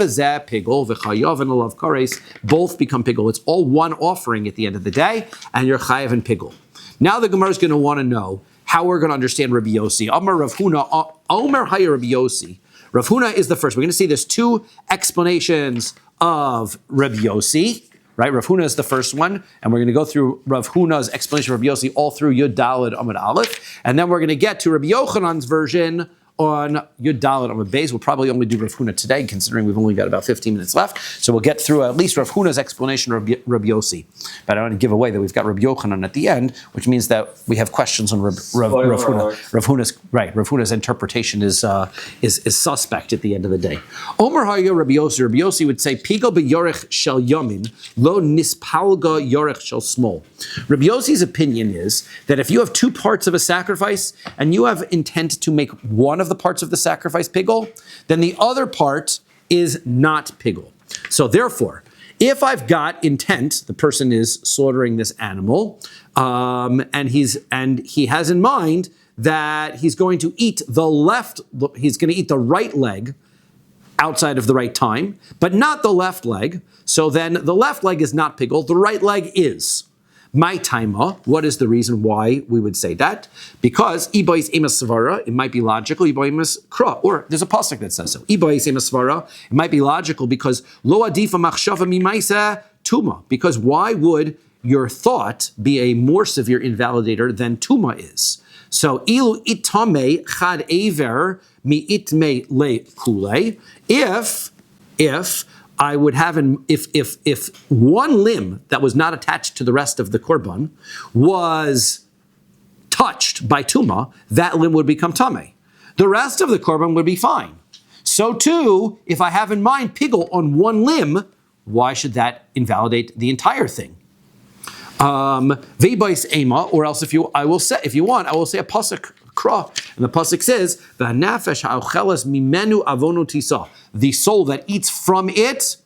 pigul, v'chayav and olav kares, both become pigul. It's all one offering at the end of the day, and you're chayav and pigul. Now the Gemara is going to want to know how we're going to understand Rabbi Yossi. Amar Rav Huna, Omer Haya Rabbi Yossi. Rav Huna is the first. We're going to see there's 2 explanations of Rabbi Yossi. Right, Rav Huna is the first one, and we're going to go through Rav Huna's explanation of Rabbi Yossi all through Yud Daled Amud Aleph, and then we're going to get to Rabbi Yochanan's version on Yudalit on the base. We'll probably only do Rav Huna today, considering we've only got about 15 minutes left. So we'll get through at least Rav Huna's explanation of Rabbi Yossi. But I want to give away that we've got Rabbi Yochanan at the end, which means that we have questions on Rav Huna. Rav Huna's interpretation is suspect at the end of the day. Omer Hayo Rabbi Yossi would say, Pigo beyorech shel yamin, lo nispalga yorech shel small. Rabbi Yossi's opinion is that if you have two parts of a sacrifice and you have intent to make one of the parts of the sacrifice pigul, then the other part is not pigul. So therefore, if I've got intent, the person is slaughtering this animal, and he has in mind that he's going to eat he's going to eat the right leg outside of the right time, but not the left leg. So then the left leg is not pigul, the right leg is. My taima, what is the reason why we would say that? Because ibois emas svara, it might be logical, ibois kra, or there's a pasuk that says so. Ibois emas svara, it might be logical because lo adifa machshava mimaisa tuma. Because why would your thought be a more severe invalidator than tuma is? So ilu itame chad aver mi itme le kule. If I would have if one limb that was not attached to the rest of the korban was touched by tuma, that limb would become tameh. The rest of the korban would be fine. So too, if I have in mind pigul on one limb, why should that invalidate the entire thing? Veibais ema, or else if you want, I will say a pasuk kra, and the pasuk says, "V'nafesh ha'ochelas mimenu avonu tisa." The soul that eats from it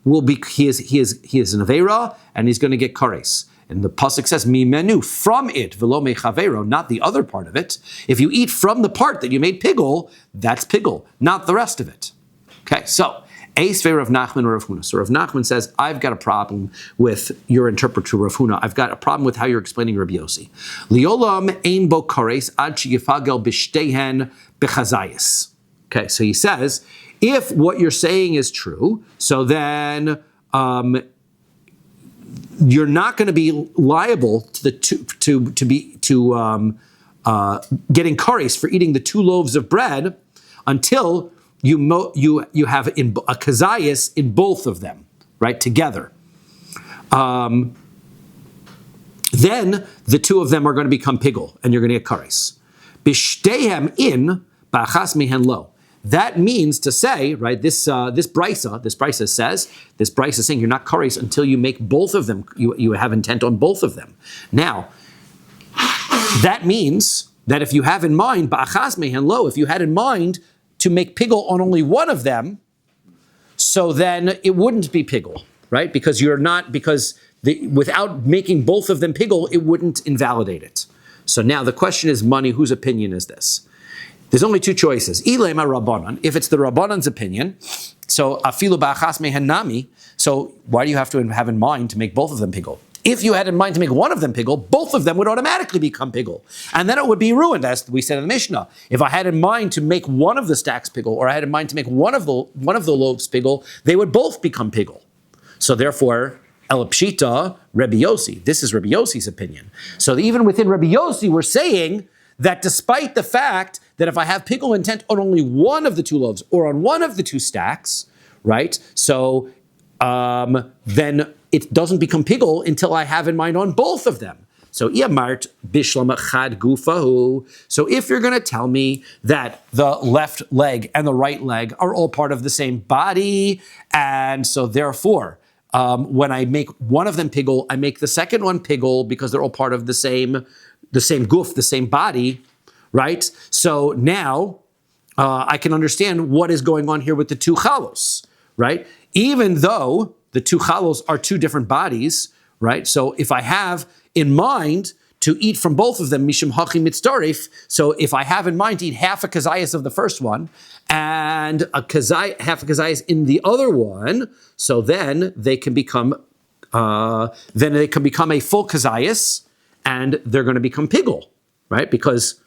will be he is an avera, and he's going to get kares. And the pasuk says, "Mimenu," from it, v'lo mechavero, not the other part of it. If you eat from the part that you made pigul, that's pigul, not the rest of it. Okay, so. Eisvei Rav Nachman or Rav Huna. So Rav Nachman says, I've got a problem with your interpreter Rav Huna. I've got a problem with how you're explaining Rabbi Yossi. Liolam ein bo kares ad sheyifagel b'shtehen b'chazayis. Okay, so he says, if what you're saying is true, so then you're not going to be liable to the getting kares for eating the 2 loaves of bread until you have a kazayas in both of them, right, together. Then the 2 of them are going to become pigul, and you're going to get kares. B'shtehem in ba'achas mehen lo. That means to say, right, this brisa says you're not kares until you make both of them. You have intent on both of them. Now, that means that if you have in mind ba'achas mehen lo, if you had in mind to make pigul on only one of them, so then it wouldn't be pigul, right? Because without making both of them pigul, it wouldn't invalidate it. So now the question is, money, whose opinion is this? There's only 2 choices. Ilema Rabbanan, if it's the Rabbanan's opinion, so afilu ba'achas mehen nami, so why do you have to have in mind to make both of them pigul? If you had in mind to make one of them pigul, both of them would automatically become pigul. And then it would be ruined, as we said in the Mishnah. If I had in mind to make one of the stacks pigul, or I had in mind to make one of the loaves pigul, they would both become pigul. So therefore, El Pshita, Rabbi Yossi, this is Rabbi Yossi's opinion. So even within Rabbi Yossi, we're saying that despite the fact that if I have pigul intent on only one of the 2 loaves, or on one of the 2 stacks, right, so then it doesn't become pigul until I have in mind on both of them. So iamart bishlam chad gufahu. So if you're going to tell me that the left leg and the right leg are all part of the same body, and so therefore, when I make one of them pigul, I make the second one pigul because they're all part of the same guf, the same body, right? So now I can understand what is going on here with the 2 chalos, right? Even though the 2 chalos are 2 different bodies, right? So if I have in mind to eat from both of them, mishum hachi mitzdarif, so if I have in mind to eat half a kazayas of the first one and half a kazayas in the other one, so then they can become a full kazayas, and they're going to become pigul, right? Because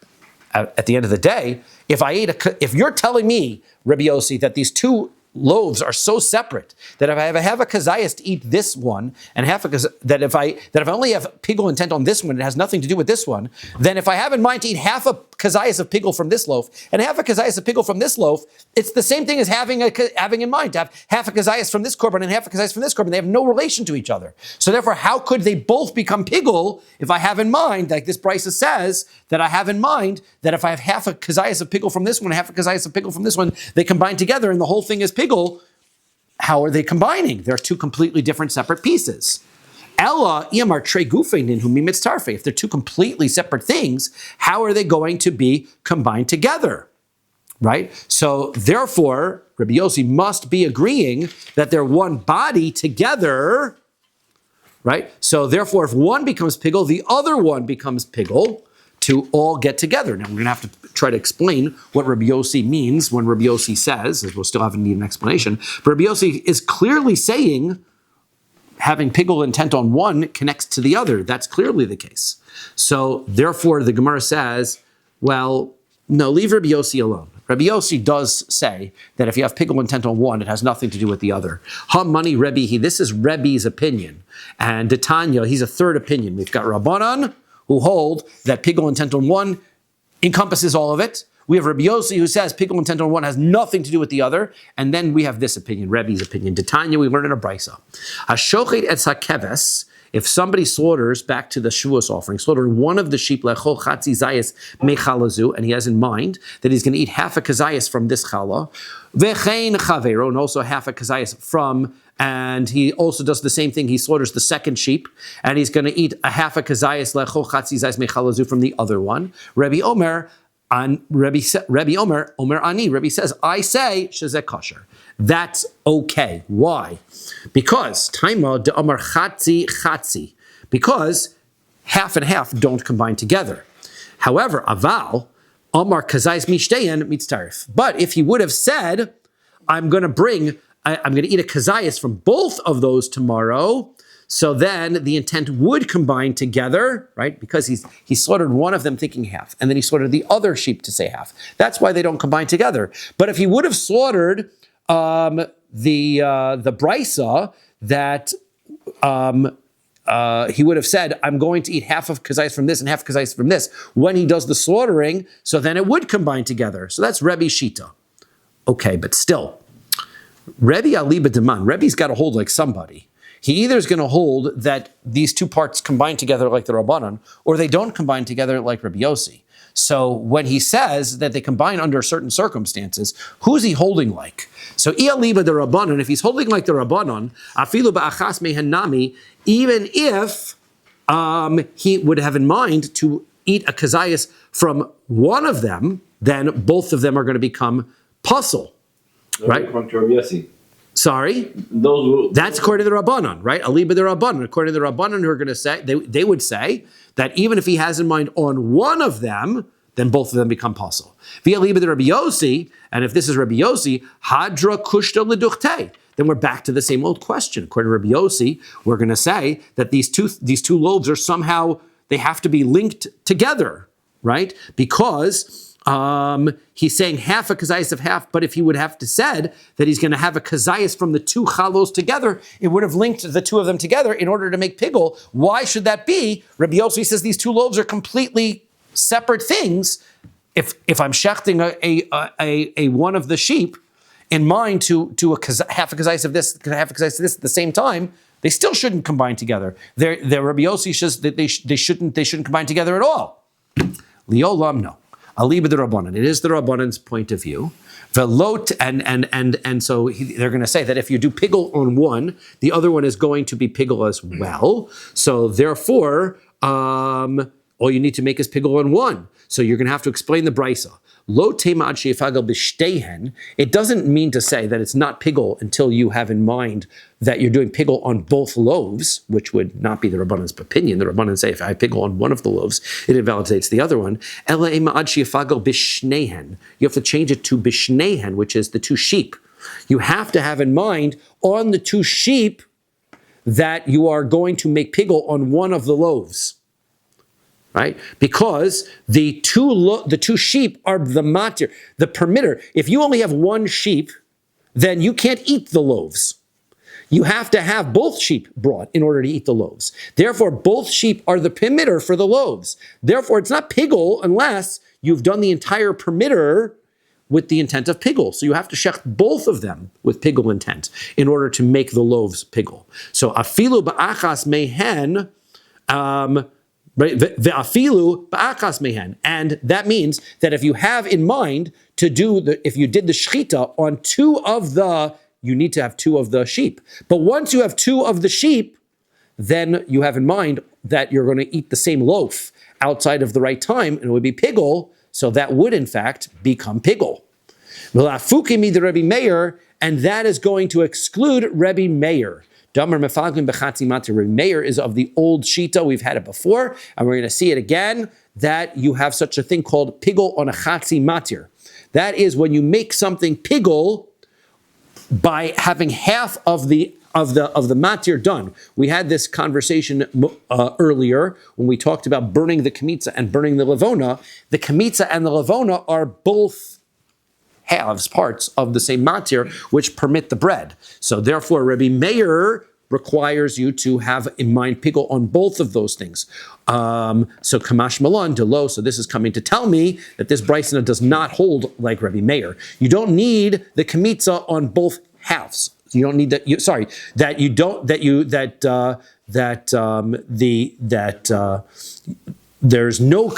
at the end of the day, if you're telling me, Rabbi Yossi, that these 2 loaves are so separate that if I have a kazayas to eat this one, and that if I only have pigul intent on this one, it has nothing to do with this one, then if I have in mind to eat half a kazayas of pigul from this loaf and half a kazayas of pigul from this loaf, it's the same thing as having in mind to have half a kazayas from this korban and half a kazayas from this korban. They have no relation to each other. So therefore, how could they both become pigul if I have in mind, like this brisa says, that I have in mind that if I have half a kazayas of pigul from this one, half a kazayas of pigul from this one, they combine together and the whole thing is pigul. How are they combining? They're two completely different separate pieces. Ella iamar tre gufeinin hu mitztarfe. If they're two completely separate things, how are they going to be combined together? Right? So therefore, Rabbi Yossi must be agreeing that they're one body together. Right? So therefore, if one becomes pigul, the other one becomes pigul to all get together. Now we're going to have to try to explain what Rabbi Yossi means when Rabbi Yossi says, as we'll still have to need an explanation. But Rabbi Yossi is clearly saying having pigul intent on one connects to the other. That's clearly the case. So therefore, the Gemara says, well, no, leave Rabbi Yossi alone. Rabbi Yossi does say that if you have pigul intent on one, it has nothing to do with the other. Ha-mani Rebbe, this is Rebbe's opinion. And Detanya, he's a third opinion. We've got Rabbanan, who hold that pigul intent on one encompasses all of it. We have Rabbi Yossi who says pigul intent on one has nothing to do with the other. And then we have this opinion, Rebbe's opinion. Detanya, we learn in a brisa. Hashochet et sakeves, if somebody slaughters, back to the Shavuos offering, slaughtering one of the sheep, lechol chatzi zayis mechalazu, and he has in mind that he's going to eat half a kazayas from this challah, vechein chavero, and also half a kazayas from, and he also does the same thing. He slaughters the second sheep, and he's going to eat a half a kazayas lechol chatzi zayis mechalazu from the other one. Rabbi Omer Ani, Rabbi says, I say shezeh kosher. That's okay. Why? Because taima de amar chatzi chatzi. Because half and half don't combine together. However, aval amar kazayis mishteyan mitztarif. But if he would have said, I'm going to eat a kazayis from both of those tomorrow, so then the intent would combine together, right? Because he slaughtered one of them thinking half, and then he slaughtered the other sheep to say half. That's why they don't combine together. But if he would have slaughtered the brisa that he would have said, I'm going to eat half of kazayis from this and half kazayis from this when he does the slaughtering, so then it would combine together. So that's Rebbe Shita. Okay, but still, Rebbe Aliba Deman, Rebbe's got to hold like somebody. He either is going to hold that these two parts combine together like the Rabbanan, or they don't combine together like Rabbi Yossi. So when he says that they combine under certain circumstances, who's he holding like? So Iyaliba the Rabbanan, if he's holding like the Rabbanan, afilu ba'achas mehanami, even if he would have in mind to eat a kazayas from one of them, then both of them are going to become puzzle, right? Sorry? That's according to the Rabbanan, right? Aliba the Rabbanan. According to the Rabbanan, who are going to say, they would say that even if he has in mind on one of them, then both of them become puzzle. Via Aliba the Rabbi Yossi, and if this is Rabbi Yossi, Hadra Kushta Leduchte, then we're back to the same old question. According to Rabbi Yossi, we're going to say that these two loaves are somehow, they have to be linked together, right? Because he's saying half a kazayas of half, but if he would have to said that he's going to have a kazayas from the two chalos together, it would have linked the two of them together in order to make pigul. Why should that be? Rabbi Yossi says these two loaves are completely separate things. If I'm shechting a one of the sheep in mind to half a kazayas of this, half a kazayas of this at the same time, they still shouldn't combine together. Rabbi Yossi says that they shouldn't combine together at all. Liolam, no. Aliba the Rabbanan. It is the Rabbanan's point of view. Velot, and so they're going to say that if you do pigul on one, the other one is going to be pigul as well. So therefore, all you need to make is pigul on one. So you're going to have to explain the brisa. Lo tema ad sheifagel b'shtehen. It doesn't mean to say that it's not pigul until you have in mind that you're doing pigul on both loaves, which would not be the Rabbanan's opinion. The Rabbanan say if I pigul on one of the loaves, it invalidates the other one. Ela ema ad sheifagel b'shnehen. You have to change it to b'shnehen, which is the two sheep. You have to have in mind on the two sheep that you are going to make pigul on one of the loaves. Right? Because the two sheep are the matir, the permitter. If you only have one sheep, then you can't eat the loaves. you have to have both sheep brought in order to eat the loaves. Therefore, both sheep are the perimeter for the loaves. Therefore, it's not pigul unless you've done the entire perimeter with the intent of pigul. So you have to shecht both of them with pigul intent in order to make the loaves pigul. So afilu ba'achas mehen, ve'afilu ba'achas mehen. And that means that if you have in mind if you did the shechita on you need to have two of the sheep. But once you have two of the sheep, then you have in mind that you're going to eat the same loaf outside of the right time, and it would be pigul, so that would in fact become pigul. Rabbi Meir, and that is going to exclude Rabbi Meir. Rabbi Meir is of the old shita, we've had it before, and we're going to see it again, that you have such a thing called pigul on a chatzi matir. That is when you make something pigul by having half of the matir done. We had this conversation earlier when we talked about burning the kamitza and burning the levona. The kamitza and the levona are both parts of the same matir, which permit the bread. So therefore, Rabbi Meir requires you to have in mind pigul on both of those things. So kamash malan delo. So this is coming to tell me that this brisa does not hold like Rabbi Meir. You don't need the kamitza on both halves. You don't need that. There's no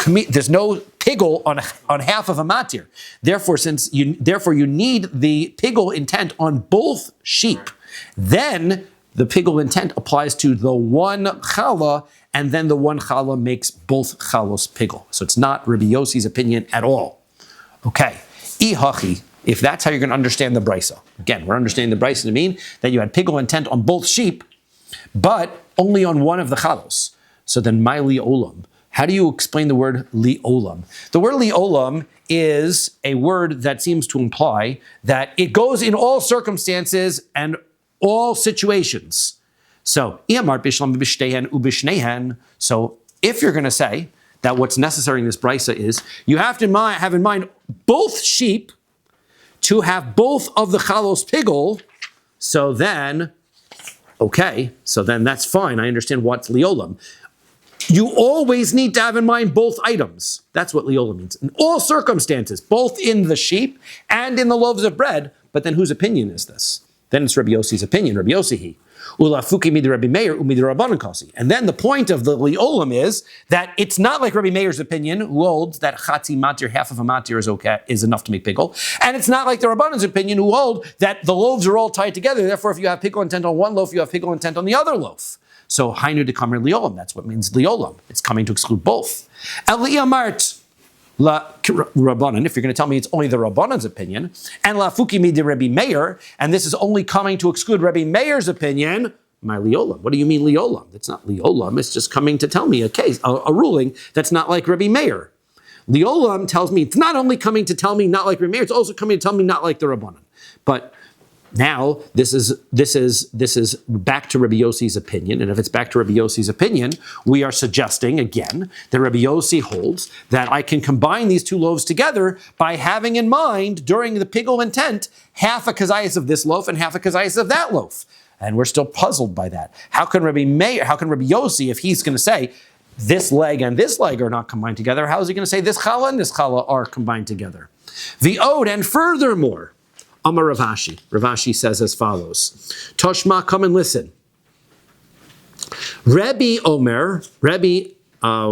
pigul on half of a matir. Therefore, you need the pigul intent on both sheep. Then the pigul intent applies to the one challah, and then the one challah makes both chalos pigul. So it's not Rabbi Yossi's opinion at all. Okay, ihachi. If that's how you're going to understand the brisa. Again, we're understanding the brisa to mean that you had pigul intent on both sheep, but only on one of the chalos. So then, my li-olam. How do you explain the word li-olam? The word li-olam is a word that seems to imply that it goes in all circumstances and all situations. So, so if you're going to say that what's necessary in this brisa is you have to have in mind both sheep to have both of the chalos pigul, so then that's fine. I understand what's liolam. You always need to have in mind both items. That's what liolam means. In all circumstances, both in the sheep and in the loaves of bread. But then whose opinion is this? Then it's Rabbi Yossi's opinion, Rabbi Yossi. Ulafuki mid Rabbi Meir umid Rabbanan kasi. And then the point of the liolam is that it's not like Rabbi Meir's opinion, who holds that chatzi matir, half of a matir is enough to make pigul, and it's not like the Rabbanan's opinion, who hold that the loaves are all tied together. Therefore, if you have pigul intent on one loaf, you have pigul intent on the other loaf. So hainu de kamer liolam. That's what means liolam. It's coming to exclude both. Eliyamart la Rabbanan, if you're going to tell me it's only the Rabbanan's opinion, and la fuki mi de Rabbi Meir, and this is only coming to exclude Rabbi Meir's opinion, my liolam. What do you mean liolam? It's not liolam, it's just coming to tell me a case, a ruling that's not like Rabbi Meir. Liolam tells me it's not only coming to tell me not like Rabbi Meir, it's also coming to tell me not like the Rabbanan. But now this is back to Rabbi Yossi's opinion, and if it's back to Rabbi Yossi's opinion, we are suggesting again that Rabbi Yossi holds that I can combine these two loaves together by having in mind during the pigul intent half a kazayas of this loaf and half a kazayas of that loaf, and we're still puzzled by that. How can Rabbi Yossi, if he's going to say this leg and this leg are not combined together, how is he going to say this challah and this challah are combined together? The ode, and furthermore. Amar Rav Ashi. Rav Ashi says as follows. Toshma, come and listen. Rabbi Omer, we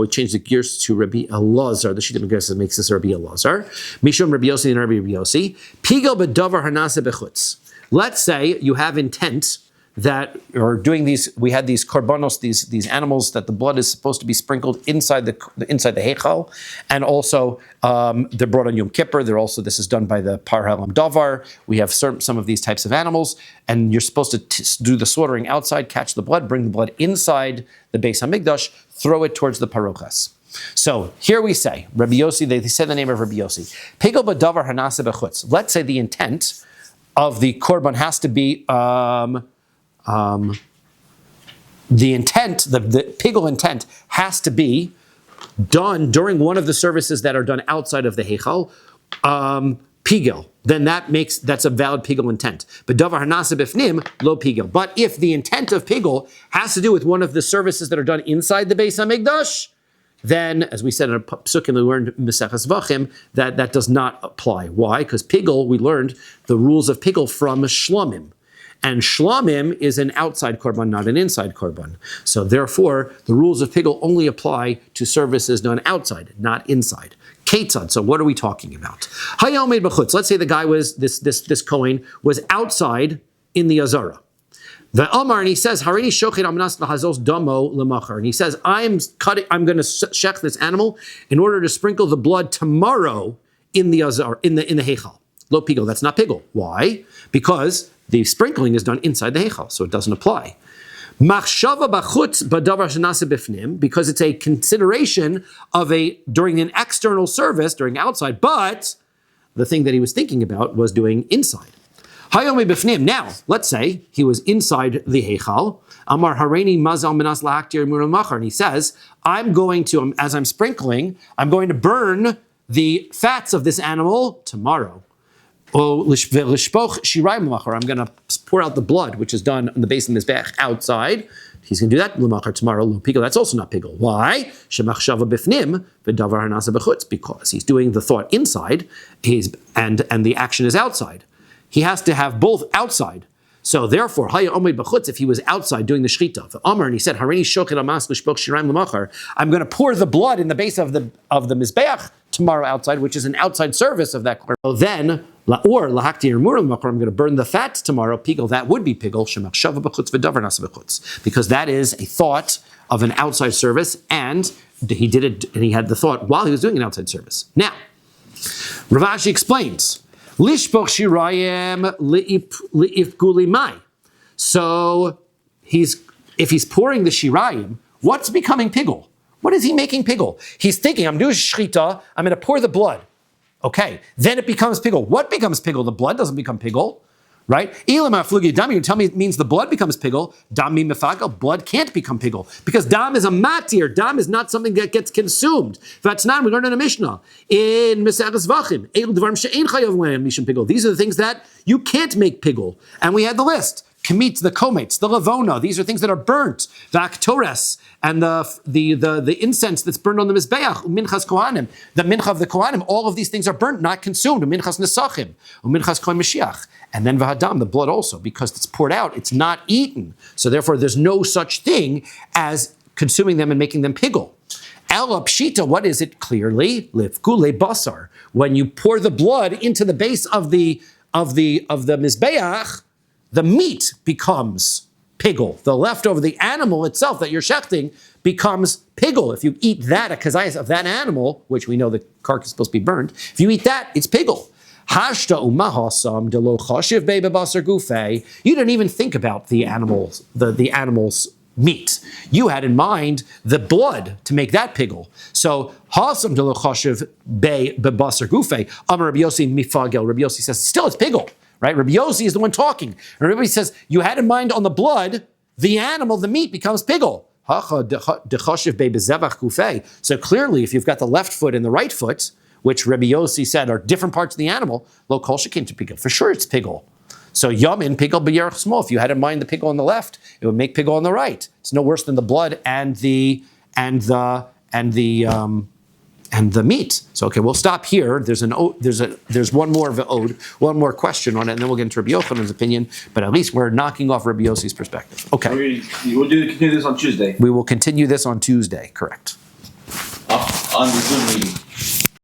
change the gears to Rabbi Elazar. The Shita Megaris makes this Rabbi Elazar. Mishum Rabbi Yossi and Rabbi Yossi. Pigel bedavar hanase bechutz. Let's say you have intent that are doing these. We had these korbanos, these animals that the blood is supposed to be sprinkled inside the heichal, and also they're brought on Yom Kippur. This is done by the Par Halam Davar. We have some of these types of animals, and you're supposed to do the slaughtering outside, catch the blood, bring the blood inside the Beis Hamikdash, throw it towards the parochas. So here we say, Rabbi Yossi, they said the name of Rabbi Yossi. Pigel b'davar hanase bechutz. Let's say the intent of the korban has to be the pigul intent has to be done during one of the services that are done outside of the heichal, pigel, then that's a valid pigel intent. But davar hanasa bifnim lo pigel. But if the intent of pigel has to do with one of the services that are done inside the Beis Hamikdash, then, as we said in a psukim we learned Maseches Vachim, that does not apply. Why? Because pigel, we learned the rules of pigel from Shlomim. And Shlomim is an outside korban, not an inside korban. So therefore, the rules of pigel only apply to services done outside, not inside. Ketzad, so what are we talking about? Hayom made b'chutz. Let's say the guy was, this Kohen was outside in the Azara. The Omar, and he says, Harini shochet amnas lahazos damo lemachar. And he says, I'm going to shech this animal in order to sprinkle the blood tomorrow in the Azar, in the Heichal. Lo pigel, that's not pigel. Why? Because the sprinkling is done inside the Heichal, so it doesn't apply. Machshava b'chutz b'davar shenase b'fnim, because it's a consideration of during an external service, during outside, but the thing that he was thinking about was doing inside. Hayomi b'fnim. Now, let's say he was inside the Heichal. Amar hareini mazal minas lahaktir mural machar. And he says, I'm going to, as I'm sprinkling, I'm going to burn the fats of this animal tomorrow. I'm going to pour out the blood, which is done on the base of the mizbeach outside. He's going to do that l'machar tomorrow. Pigel, that's also not pigel. Why? Shemachshava b'fnim v'davar hanasa b'chutz, because he's doing the thought inside, and the action is outside. He has to have both outside. So therefore, haya omed b'chutz, if he was outside doing the shechita, the Amar, and he said, Harini shochet amas l'shpoch shiraim l'machar, I'm going to pour the blood in the base of the mizbeach tomorrow outside, which is an outside service of that. So then, or lahaktir mural l'machar, I'm going to burn the fat tomorrow. Pigel, that would be pigel. Shemachshava b'chutz v'davar nasa b'chutz, because that is a thought of an outside service, and he did it, and he had the thought while he was doing an outside service. Now, Rav Ashi explains. Lishpoch shirayim li'ifguli mai. So if he's pouring the shirayim, what's becoming pigel? What is he making pigel? He's thinking, I'm doing shchita, I'm going to pour the blood. Okay, then it becomes pigel. What becomes pigel? The blood doesn't become pigel, right? Ilam aflugi dam, you tell me it means the blood becomes pigel. Dam mi mefagel, blood can't become pigel, because dam is a matir. Dam is not something that gets consumed. That's not, we learned in a Mishnah in Maseches Vachim. These are the things that you can't make pigel, and we had the list. Kamit, the kometz, the lavona, these are things that are burnt. The aktores, and the incense that's burned on the mizbeach, minchas kohanim, the mincha of the kohanim, all of these things are burnt, not consumed. Minchas nesachim, minchas kohen mashiach, and then v'hadam, the blood also, because it's poured out, it's not eaten. So therefore, there's no such thing as consuming them and making them pigel. Ela pshita, what is it clearly? Lifgule basar. When you pour the blood into the base of the mizbeach, the meat becomes pigel. The leftover, the animal itself that you're shechting, becomes pigel. If you eat that, a kazayas of that animal, which we know the carcass is supposed to be burned, if you eat that, it's pigel. Hashta umahasam delo chashiv bebasar gufei. You didn't even think about the animals, the animal's meat. You had in mind the blood to make that pigel. So hasam delo chashiv bebasar gufei. Amar Rabbi Yossi mifagel. Rabbi Yossi says still it's pigel. Right? Rabbi Yossi is the one talking. And Rabbi says, you had in mind on the blood, the animal, the meat becomes pigel. So clearly, if you've got the left foot and the right foot, which Rabbi Yossi said are different parts of the animal, lo kol shekin to pigel. For sure it's pigel. So yamin pigel b'yerach small. If you had in mind the pigel on the left, it would make pigel on the right. It's no worse than the blood and the meat. So okay, we'll stop here. There's one more of an ode, one more question on it, and then we'll get into Rabbi Yochanan's opinion. But at least we're knocking off Rabbi Yossi's perspective. Okay. We'll continue this on Tuesday. We will continue this on Tuesday. Correct. On the Zoom meeting.